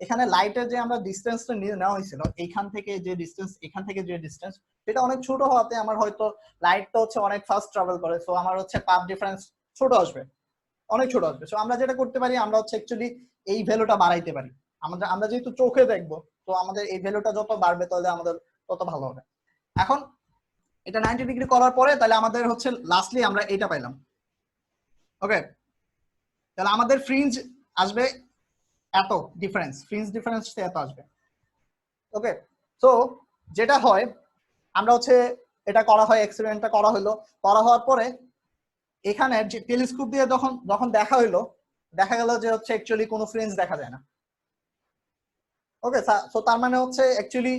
এখানে লাইটের যে আমরা ডিসটেন্সটা নেওয়া হয়েছিল, এইখান থেকে যে ডিসটেন্স, এখান থেকে যে ডিসটেন্স, সেটা অনেক ছোট হওয়াতে আমার হয়তো লাইটটা হচ্ছে অনেক ফাস্ট ট্রাভেল করে, সো আমার হচ্ছে পাথ ডিফারেন্স ছোট আসবে, অনেক ছোট আসবে। সো আমরা যেটা করতে পারি, আমরা হচ্ছে অ্যাকচুয়ালি এই ভ্যালুটা বাড়াইতে পারি। আমরা যেহেতু চোখে দেখবো, তো আমাদের এই ভ্যালুটা যত বাড়বে তাহলে আমাদের তত ভালো হবে। এখন এটা 90 ডিগ্রি করার পরে তাহলে আমাদের হচ্ছে লাস্টলি আমরা এটা পাইলাম। ওকে, তাহলে আমাদের ফ্রিঞ্জ আসবে এত ডিফারেন্স, ফ্রিঞ্জ ডিফারেন্স এত আসবে। ওকে, সো যেটা হয়, আমরা হচ্ছে এটা করা হয়, এক্সপেরিমেন্টটা করা হলো, করা হওয়ার পরে এখানে যে টেলিস্কোপ দিয়ে যখন দেখা হইলো, দেখা গেল যে হচ্ছে অ্যাকচুয়ালি কোনো ফ্রিঞ্জ দেখা যায় না। ওকে, সো তার মানে হচ্ছে অ্যাকচুয়ালি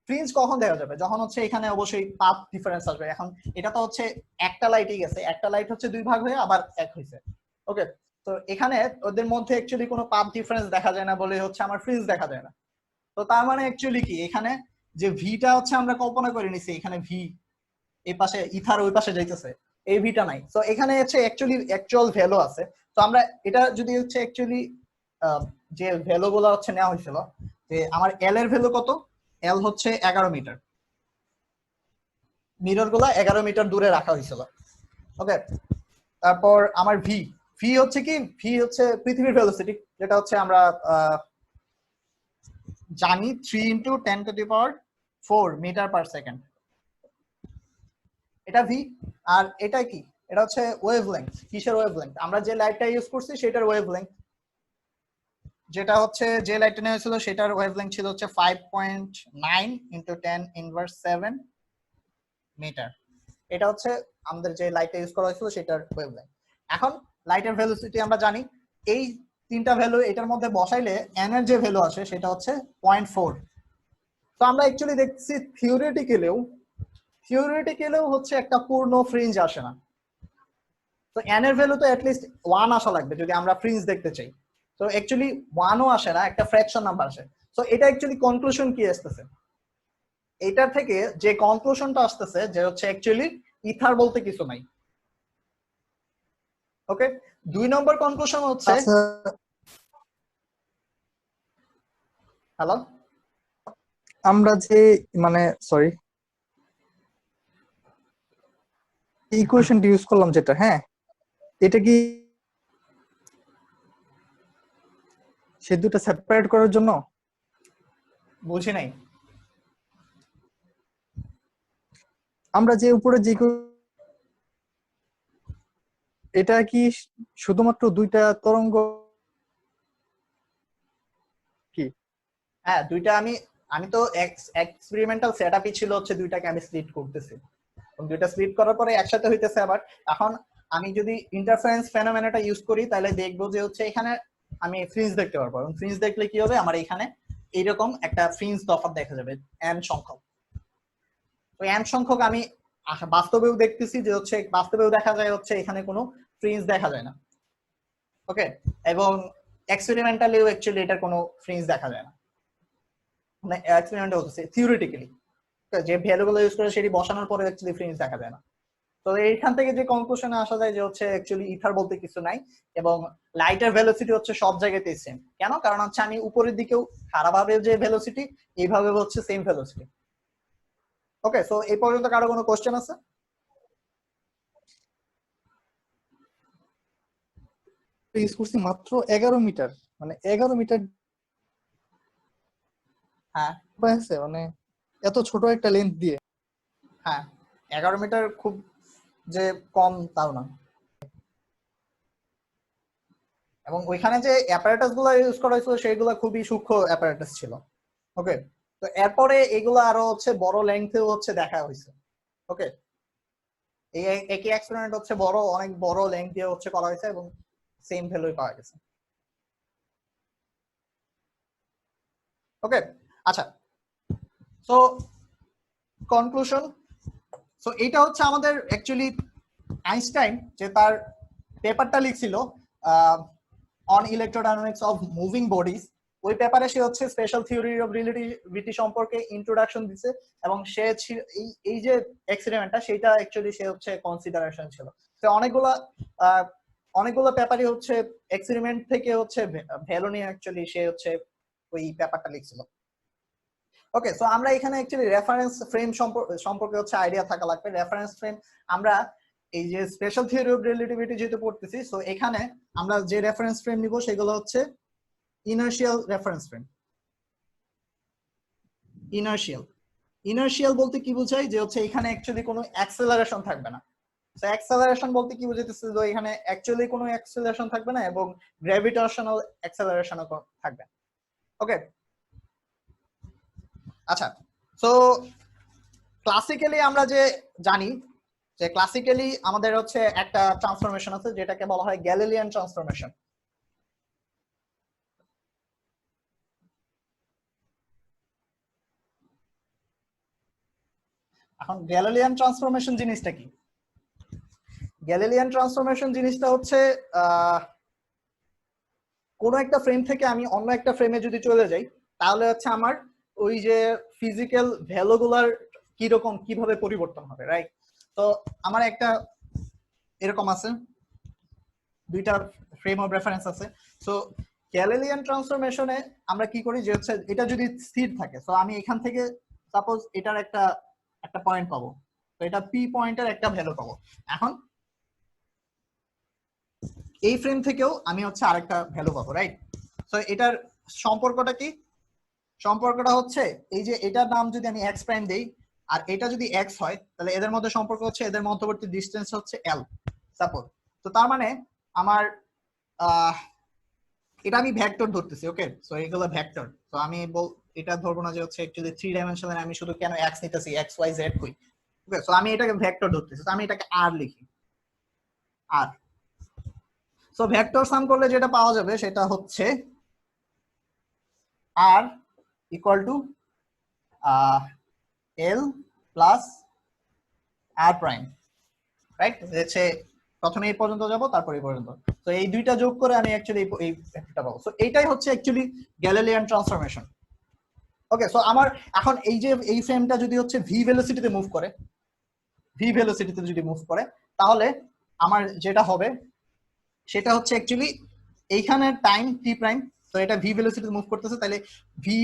ফ্রিঞ্জ কখন দেখা যাবে, যখন হচ্ছে এখানে অবশ্যই পাথ ডিফারেন্স আসবে। এখন এটা তো হচ্ছে একটা লাইটই গেছে, একটা লাইট হচ্ছে দুই ভাগ হয়ে আবার এক হয়েছে। ওকে, তো এখানে ওদের মধ্যে অ্যাকচুয়ালি কোনো পাথ ডিফারেন্স দেখা যায় না বলে হচ্ছে আমার ফ্রিঞ্জ দেখা যায় না। তো তার মানে অ্যাকচুয়ালি কি, এখানে যে ভিটা হচ্ছে আমরা কল্পনা করে নিছি, এখানে ভি এই পাশে ইথার ওই পাশে যাইতেছে, এই ভিটা নাই। তো এখানে হচ্ছে অ্যাকচুয়ালি অ্যাকচুয়াল ভ্যালু আছে। তো আমরা এটা যদি হচ্ছে অ্যাকচুয়ালি যে ভ্যালু গুলো হচ্ছে নেওয়া হয়েছিল, যে আমার এল এর ভ্যালু কত, এল হচ্ছে 11 মিটার, মিরর গুলা 11 মিটার দূরে রাখা হয়েছিল। ওকে, তারপর আমার ভি, ভি হচ্ছে কি, ভি হচ্ছে পৃথিবীর ভেলোসিটি, যেটা হচ্ছে আমরা জানি 3 × 10⁴ মিটার পার সেকেন্ড, এটা ভি। আর এটা কি, এটা হচ্ছে ওয়েভলেংথ। কিসের ওয়েভলেংথ? আমরা যে লাইটটা ইউজ করছি সেটার ওয়েভলেংথ, যেটা হচ্ছে যে লাইটটা নেওয়া হয়েছিল সেটার ওয়েভলেংথ ছিল হচ্ছে 5.9 × 10⁻⁷ মিটার। এটা হচ্ছে আমাদের যে লাইটটা ইউজ করা হয়েছিল সেটার ওয়েভলেংথ। এখন লাইটের ভেলোসিটি আমরা জানি, এই তিনটা ভ্যালু এটার মধ্যে বসাইলে এন এর যে ভ্যালু আসে সেটা হচ্ছে 0.4। তো আমরা অ্যাকচুয়ালি দেখছি থিওরিটিক্যালেও হচ্ছে একটা পূর্ণ ফ্রিঞ্জ আসে না। তো এন এর ভ্যালু তো অ্যাটলিস্ট 1 আসা লাগবে যদি আমরা ফ্রিঞ্জ দেখতে চাই। তো অ্যাকচুয়ালি 1ও আসে না, একটা ফ্র্যাকশন নাম্বার আসে। তো এটা অ্যাকচুয়ালি কনক্লুশন কি আসতেছে, এটার থেকে যে কনক্লুশনটা আসতেছে যে হচ্ছে অ্যাকচুয়ালি ইথার বলতে কিছু নাই। ওকে, 2 নম্বর কনক্লুশন হচ্ছে, আচ্ছা, হ্যালো, আমরা যে মানে সরি ইকুয়েশনটা ইউজ করলাম যেটা, হ্যাঁ, এটা কি সে দুটো সেপারেট করার জন্য? বুঝি নাই। আমরা যে উপরে যে এটা কি শুধুমাত্র দুইটা তরঙ্গ কি? হ্যাঁ, দুইটা আমি আমি তো এক্সপেরিমেন্টাল সেটআপই ছিল হচ্ছে দুইটাকে আমি স্প্লিট করতেছি, এবং দুইটা স্প্লিট করার পরে একসাথে হইতেছে। আবার এখন আমি যদি ইন্টারফারেন্স ফেনোমেনাটা ইউজ করি তাহলে দেখবো যে হচ্ছে এখানে আমি ফ্রিঞ্জ দেখতে পারবো, এবং ফ্রিঞ্জ দেখলে কি হবে, আমার এখানে এইরকম একটা ফ্রিঞ্জ তফাৎ দেখা যাবে এন সংখ্যক। তো এন সংখ্যক আমি বাস্তবেও দেখতেছি যে হচ্ছে বাস্তবেও দেখা যায় হচ্ছে এখানে কোনো ফ্রিঞ্জ দেখা যায় না। ওকে, এবং এক্সপেরিমেন্টালিও অ্যাকচুয়ালি এটার কোনো ফ্রিঞ্জ দেখা যায় না, মানে এক্সপেরিমেন্ট হচ্ছে থিওরিটিক্যালি যে ভ্যালুগুলো ইউজ করে সেটি বসানোর পরে অ্যাকচুয়ালি ফ্রিঞ্জ দেখা যায় না। তো এইখান থেকে যে কনক্লুশনে আসা যায় যে হচ্ছে অ্যাকচুয়ালি ইথার বলতে কিছু নাই, এবং লাইটের ভেলোসিটি হচ্ছে সব জায়গাতেই সেম। কেন? কারণ হচ্ছে আমি উপরের দিকেও খারাপভাবে যে ভেলোসিটি, এইভাবে হচ্ছে সেম ভেলোসিটি। ওকে, সো এই পর্যন্ত কারো কোনো কোশ্চেন আছে? ইউজ করছি মাত্র 11 মিটার, মানে 11 মিটার হ্যাঁ আছে, মানে এত ছোট একটা লেন্থ দিয়ে। হ্যাঁ, 11 মিটার খুব যে কম তাও না, এবং ওইখানে যে অ্যাপারেটাস গুলো ইউজ করা হয়েছিল সেগুলো খুবই সূক্ষ্ম অ্যাপারেটাস ছিল। ওকে, তো এরপরে এগুলো আরো হচ্ছে বড় লেন্থেও হচ্ছে দেখা হয়েছে। ওকে, এই একই এক্সপেরিমেন্ট হচ্ছে অনেক বড় লেন্থ দিয়ে হচ্ছে করা হয়েছে এবং সেম ভ্যালুই পাওয়া গেছে। ওকে, আচ্ছা, সো কনক্লুশন। সো এটা হচ্ছে আমাদের অ্যাকচুয়ালি আইনস্টাইন যে তার পেপারটা লিখছিল অন ইলেকট্রোডাইনামিক্স অফ মুভিং বডিজ, ওই পেপারে সে হচ্ছে স্পেশাল থিওরি অফ রিলেটিভিটি সম্পর্কে ইন্ট্রোডাকশন দিছে, এবং সে এই যে এক্সপেরিমেন্টটা সেটা অ্যাকচুয়ালি সে হচ্ছে কনসিডারেশন ছিল। তো অনেকগুলো পেপারই হচ্ছে এক্সপেরিমেন্ট থেকে হচ্ছে ভ্যালু নিয়ে অ্যাকচুয়ালি সে হচ্ছে ওই পেপারটা লিখছিল। ওকে, সো আমরা এখানে অ্যাকচুয়ালি রেফারেন্স ফ্রেম সম্পর্কে হচ্ছে আইডিয়া থাকা লাগবে। রেফারেন্স ফ্রেম আমরা এই যে স্পেশাল থিওরি অফ রিলেটিভিটি যেহেতু পড়তেছি, সো এখানে আমরা যে রেফারেন্স ফ্রেম নিব সেগুলো হচ্ছে ইনার্শিয়াল রেফারেন্স ফ্রেম। ইনার্শিয়াল বলতে কি বোঝায়? যে হচ্ছে এখানে অ্যাকচুয়ালি কোনো অ্যাক্সেলারেশন থাকবে না। সো অ্যাক্সেলারেশন বলতে কি বোঝাইতেছে? যে এখানে অ্যাকচুয়ালি কোনো অ্যাক্সেলারেশন থাকবে না এবং গ্র্যাভিটেশনাল অ্যাক্সেলারেশনও থাকবে। ওকে, আচ্ছা, সো ক্লাসিক্যালি আমরা যে জানি যে ক্লাসিক্যালি আমাদের হচ্ছে একটা ট্রান্সফরমেশন আছে যেটাকে বলা হয় গ্যালিলিয়ান ট্রান্সফরমেশন। এখন গ্যালিলিয়ান ট্রান্সফরমেশন জিনিসটা কি? গ্যালিলিয়ান ট্রান্সফরমেশন জিনিসটা হচ্ছে কোনো একটা ফ্রেম থেকে আমি অন্য একটা ফ্রেমে যদি চলে যাই তাহলে হচ্ছে আমার ওই যে ফিজিক্যাল ভ্যালুগুলার কিরকম কিভাবে পরিবর্তন হবে, রাইট? তো আমার একটা এরকম আছে, দুইটা ফ্রেম অফ রেফারেন্স আছে। সো গ্যালিলিয়ান ট্রান্সফরমেশনে আমরা কি করি যে হচ্ছে এটা যদি স্থির থাকে, সো আমি এখান থেকে সাপোজ এটার একটা পয়েন্ট পাবো, তো এটা পি পয়েন্টের একটা ভ্যালু পাবো। এখন এই ফ্রেম থেকেও আমি হচ্ছে আরেকটা ভ্যালু পাবো, রাইট? সো এটার সম্পর্কটা কি? সম্পর্কটা হচ্ছে এই যে এটার নাম যদি আমি এক্স প্রাইম দেই আর এটা যদি এক্স হয় তাহলে এদের মধ্যে সম্পর্ক হচ্ছে এদের মধ্যবর্তী ডিসটেন্স হচ্ছে এল সাপোজ। তো তার মানে আমার এটা আমি ভেক্টর ধরতেছি। ওকে, সো এগুলো ভেক্টর। তো আমি এটা ধরবো না যে হচ্ছে অ্যাকচুয়ালি 3 ডাইমেনশনাল, আমি শুধু কেন এক্স নিতেছি, এক্স ওয়াই জেড কই। ওকে, সো আমি এটাকে ভেক্টর ধরতেছি, তো আমি এটাকে আর লিখি, আর। সো ভেক্টর সাম করলে যেটা পাওয়া যাবে সেটা হচ্ছে R equal to L plus R prime, right? হচ্ছে প্রথমে এই পর্যন্ত যাব তারপর এই পর্যন্ত, তো এই দুইটা যোগ করে আমি অ্যাকচুয়ালি এই ভেক্টরটা পাবো। সো এইটাই হচ্ছে অ্যাকচুয়ালি গ্যালিলিয়ান ট্রান্সফরমেশন। ওকে, সো আমার এখন এই যে এই ফ্রেমটা যদি হচ্ছে ভি ভেলোসিটিতে মুভ করে, তাহলে আমার যেটা হবে সেটা হচ্ছে অ্যাকচুয়ালি এইখানে টাইম টি প্রাইম, তো এটা ভি ভেলোসিটিতে মুভ করতেছে, তাহলে ভি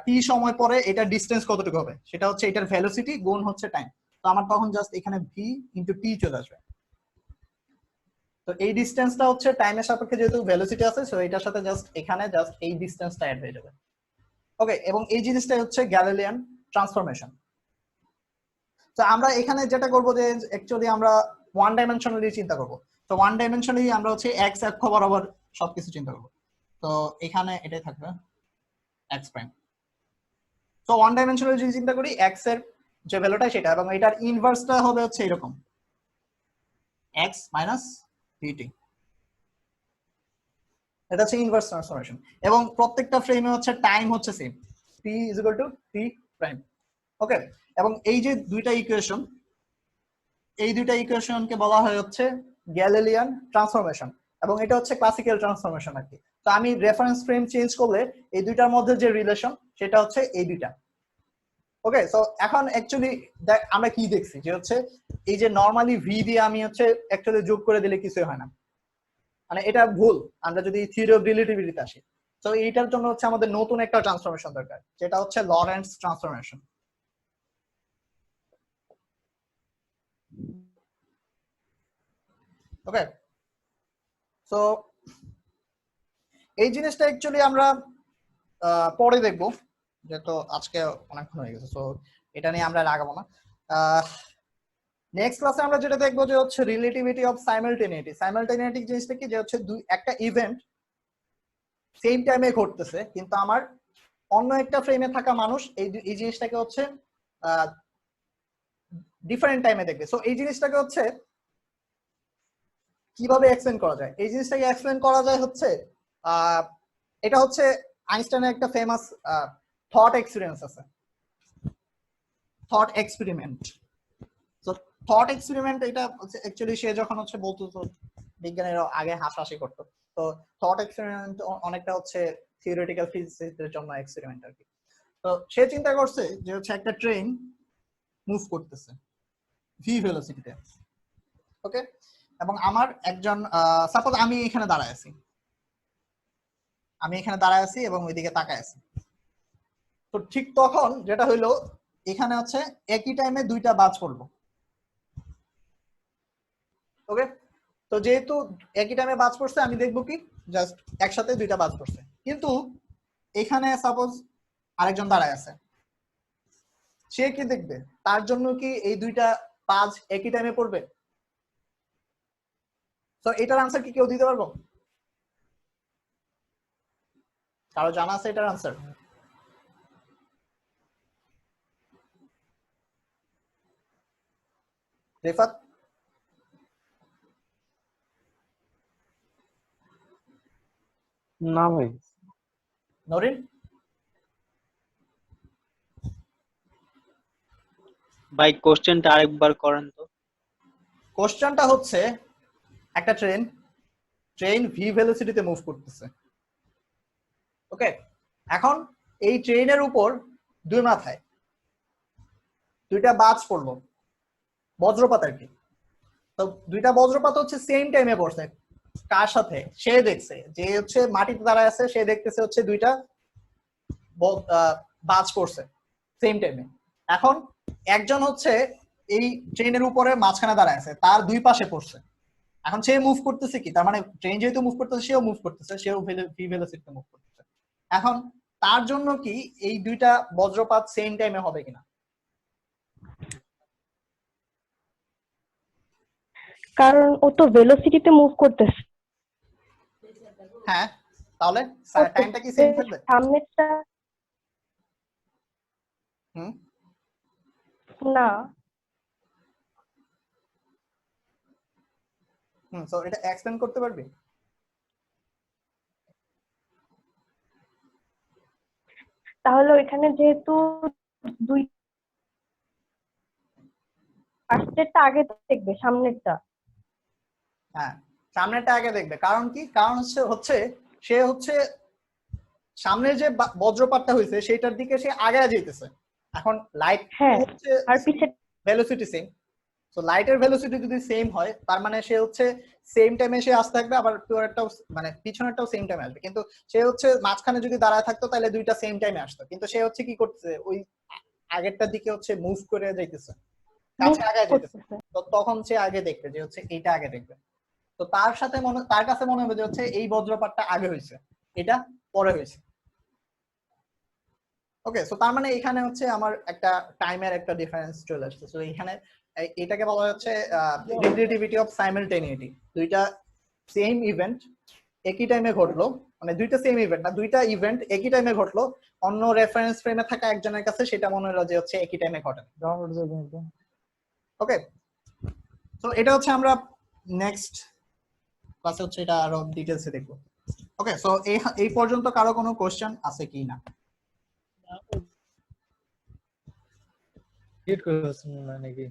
টি সময় পরে এটা ডিসটেন্স কতটুকু হবে সেটা হচ্ছে এটার ভেলোসিটি গুণ হচ্ছে টাইম। তো আমার তখন জাস্ট এখানে ভি ইনটু টি চলে আসবে। তো এই ডিসটেন্সটা হচ্ছে টাইমের সাপেক্ষে যেহেতু ভেলোসিটি আছে, সো এটার সাথে জাস্ট এখানে জাস্ট এই ডিসটেন্সটা অ্যাড হয়ে যাবে। ওকে, এবং এই জিনিসটাই হচ্ছে গ্যালিলিয়ান ট্রান্সফরমেশন। তো আমরা এখানে যেটা করব যে অ্যাকচুয়ালি আমরা ওয়ান ডাইমেনশনালি চিন্তা করব। তো ওয়ান ডাইমেনশনালি আমরা হচ্ছে এক্স অক্ষ বরাবর সবকিছু চিন্তা করব। তো এখানে এটাই থাকবে এক্স প্রাইম। তো ওয়ান ডাইমেনশনালি যদি চিন্তা করি এক্স এর যে ভ্যালুটা সেটা, এবং এটার ইনভার্সটা হবে হচ্ছে এরকম এক্স মাইনাস ভিটি। এটা হচ্ছে ইনভার্স ট্রান্সফরমেশন, এবং প্রত্যেকটা ফ্রেমে হচ্ছে টাইম হচ্ছে same, t is equal to t prime. Okay, এবং এই যে দুইটা ইকুয়েশন, এই দুইটা ইকুয়েশনকে বলা হয় হচ্ছে গ্যালিলিয়ান ট্রান্সফরমেশন, এবং এটা হচ্ছে ক্লাসিক্যাল ট্রান্সফরমেশন আর কি। তো আমি রেফারেন্স ফ্রেম চেঞ্জ করলে এই দুইটার মধ্যে যে রিলেশন সেটা হচ্ছে এই দুইটা। ওকে, সো এখন অ্যাকচুয়ালি আমরা কি দেখছি যে হচ্ছে এই যে নরমালি ভি দিয়ে আমি হচ্ছে অ্যাকচুয়ালি যোগ করে দিলে কিছুই হয় না, মানে এটা ভুল। আমরা যদি থিওরি অফ রিলেটিভিটিতে আসি, তো এইটার জন্য হচ্ছে আমাদের নতুন একটা ট্রান্সফরমেশন দরকার, যেটা হচ্ছে লরেন্টজ ট্রান্সফরমেশন। ওকে, সো এই জিনিসটা অ্যাকচুয়ালি আমরা পরে দেখবো, যেহেতু আজকে অনেকক্ষণ হয়ে গেছে, সো এটা নিয়ে আমরা লাগাবো না। নেক্সট ক্লাসে আমরা যেটা দেখবো যে হচ্ছে রিলেটিভিটি অফ সাইমালটেনিটি। সাইমালটেনিটি জিনিসটা কি, যে হচ্ছে একটা ইভেন্ট সেম টাইমে ঘটতেছে, কিন্তু আমার অন্য একটা ফ্রেমে থাকা মানুষ এই জিনিসটাকে হচ্ছে ডিফারেন্ট টাইমে দেখবে। সো এই জিনিসটাকে হচ্ছে কিভাবে এক্সপ্লেন করা যায়? এই জিনিসটাকে এক্সপ্লেন করা যায় হচ্ছে এটা হচ্ছে আইনস্টাইনের একটা ফেমাস থট এক্সপেরিয়েন্স আছে, থট এক্সপেরিমেন্ট। তো থট এক্সপেরিমেন্ট এটা হচ্ছে অ্যাকচুয়ালি সে যখন হচ্ছে বলতো, তো বিজ্ঞানীরা আগে হাসাহাসি করতো। তো থট এক্সপেরিমেন্ট অনেকটা হচ্ছে থিওরিটিক্যাল ফিজিক্সের জন্য এক্সপেরিমেন্ট আর কি। তো সে চিন্তা করছে যে হচ্ছে একটা ট্রেন মুভ করতেছে ভি ভেলোসিটিতে। ওকে, এবং আমার একজন সাপোজ আমি এখানে দাঁড়ায় আছি, এবং ওইদিকে তাকায় আছি। তো ঠিক তখন যেটা হইলো, এখানে হচ্ছে একই টাইমে দুইটা বাজ পড়লো। ওকে, তো যেহেতু একই টাইমে বাজ পড়ছে, আমি দেখবো কি জাস্ট একসাথে দুইটা বাজ পড়ছে। কিন্তু এখানে সাপোজ আরেকজন দাঁড়ায় আছে, সে কি দেখবে? তার জন্য কি এই দুইটা বাজ একই টাইমে পড়বে? তো এটার আনসার কি কেউ দিতে পারবো? কারো জানা আছে এটার আনসার? রেফাত? না ভাই। নরিন? ভাই কোশ্চেনটা আরেকবার করেন তো। কোশ্চেনটা হচ্ছে একটা ট্রেন ভি ভেলোসিটিতে মুভ করতেছে। ওকে, এখন এই ট্রেনের উপর দুই মাথায় দুইটা বাজ পড়লো, বজ্রপাত আর কি। তো দুইটা বজ্রপাত হচ্ছে সেম টাইমে পড়ছে। কার সাথে? সে দেখছে যে হচ্ছে মাটিতে দাঁড়ায় আছে, সে দেখতেছে হচ্ছে দুইটা বাজ পড়ছে সেম টাইমে। এখন একজন হচ্ছে এই ট্রেনের উপরে মাঝখানে দাঁড়ায় আছে, তার দুই পাশে পড়ছে। এখন সে মুভ করতেছে কি, তার মানে ট্রেন যেহেতু মুভ করতেছে সেও মুভ করতেছে, সেও ভি ভেলোসিটিতে মুভ করতেছে। এখন তার জন্য কি এই দুইটা বজ্রপাত সেম টাইমে হবে কিনা? কারণ ও তো ভেলোসিটিতে মুভ করতেছে, হ্যাঁ, তাহলে টাইমটা কি সেম থাকবে? সামনেরটা হুম, না। সো এটা এক্সপ্লেন করতে পারবি? তাহলে ওইখানে যেহেতু দুই ফার্স্টেরটা আগে দেখবে, সামনেরটা। হ্যাঁ, সামনেরটা আগে দেখবে। কারণ কি? কারণ হচ্ছে সে হচ্ছে সামনে যে বজ্রপাতটা হয়েছে সেটার দিকে সে আগে যেতেছে। এখন লাইট হ্যাঁ, হচ্ছে আর পিছে ভেলোসিটি সেম। তো লাইটের ভেলোসিটি যদি সেম হয়, তার মানে সে হচ্ছে সেম টাইমে সে আসতে থাকবে, আবার পরেরটাও মানে পিছনেরটাও সেম টাইমে আসবে। কিন্তু সে হচ্ছে মাঝখানে যদি দাঁড়ায় থাকতো তাহলে দুইটা সেম টাইমে আসতো, কিন্তু সে হচ্ছে কি করতেছে, ওই আগেরটার দিকে হচ্ছে মুভ করে যাইতেছে, কাছে আগে যেতেছে। তো তখন সে আগে দেখবে যে হচ্ছে এইটা আগে দেখবে। তো তার কাছে মনে হবে যে হচ্ছে এই বজ্রপাতটা আগে হয়েছে, এটা পরে হয়েছে। ওকে, সো তার মানে এখানে হচ্ছে আমার একটা টাইমের একটা ডিফারেন্স চলে আসছে। সো এখানে এটাকে বলা হচ্ছে রিলেটিভিটি অফ সাইমালটেনিটি। দুইটা সেম ইভেন্ট একই টাইমে ঘটলো, মানে দুইটা সেম ইভেন্ট না, দুইটা ইভেন্ট একই টাইমে ঘটলো, অন্য রেফারেন্স ফ্রেমে থাকা একজনের কাছে সেটা মনে হলো যে হচ্ছে একই টাইমে ঘটে। ওকে, তো এটা হচ্ছে আমরা নেক্সট ক্লাসে হচ্ছে এটা আরো ডিটেইলসে দেখবো। ওকে, সো এই পর্যন্ত কারো কোনো কোশ্চেন আছে কি না? ক্রিয়েট করে নাকি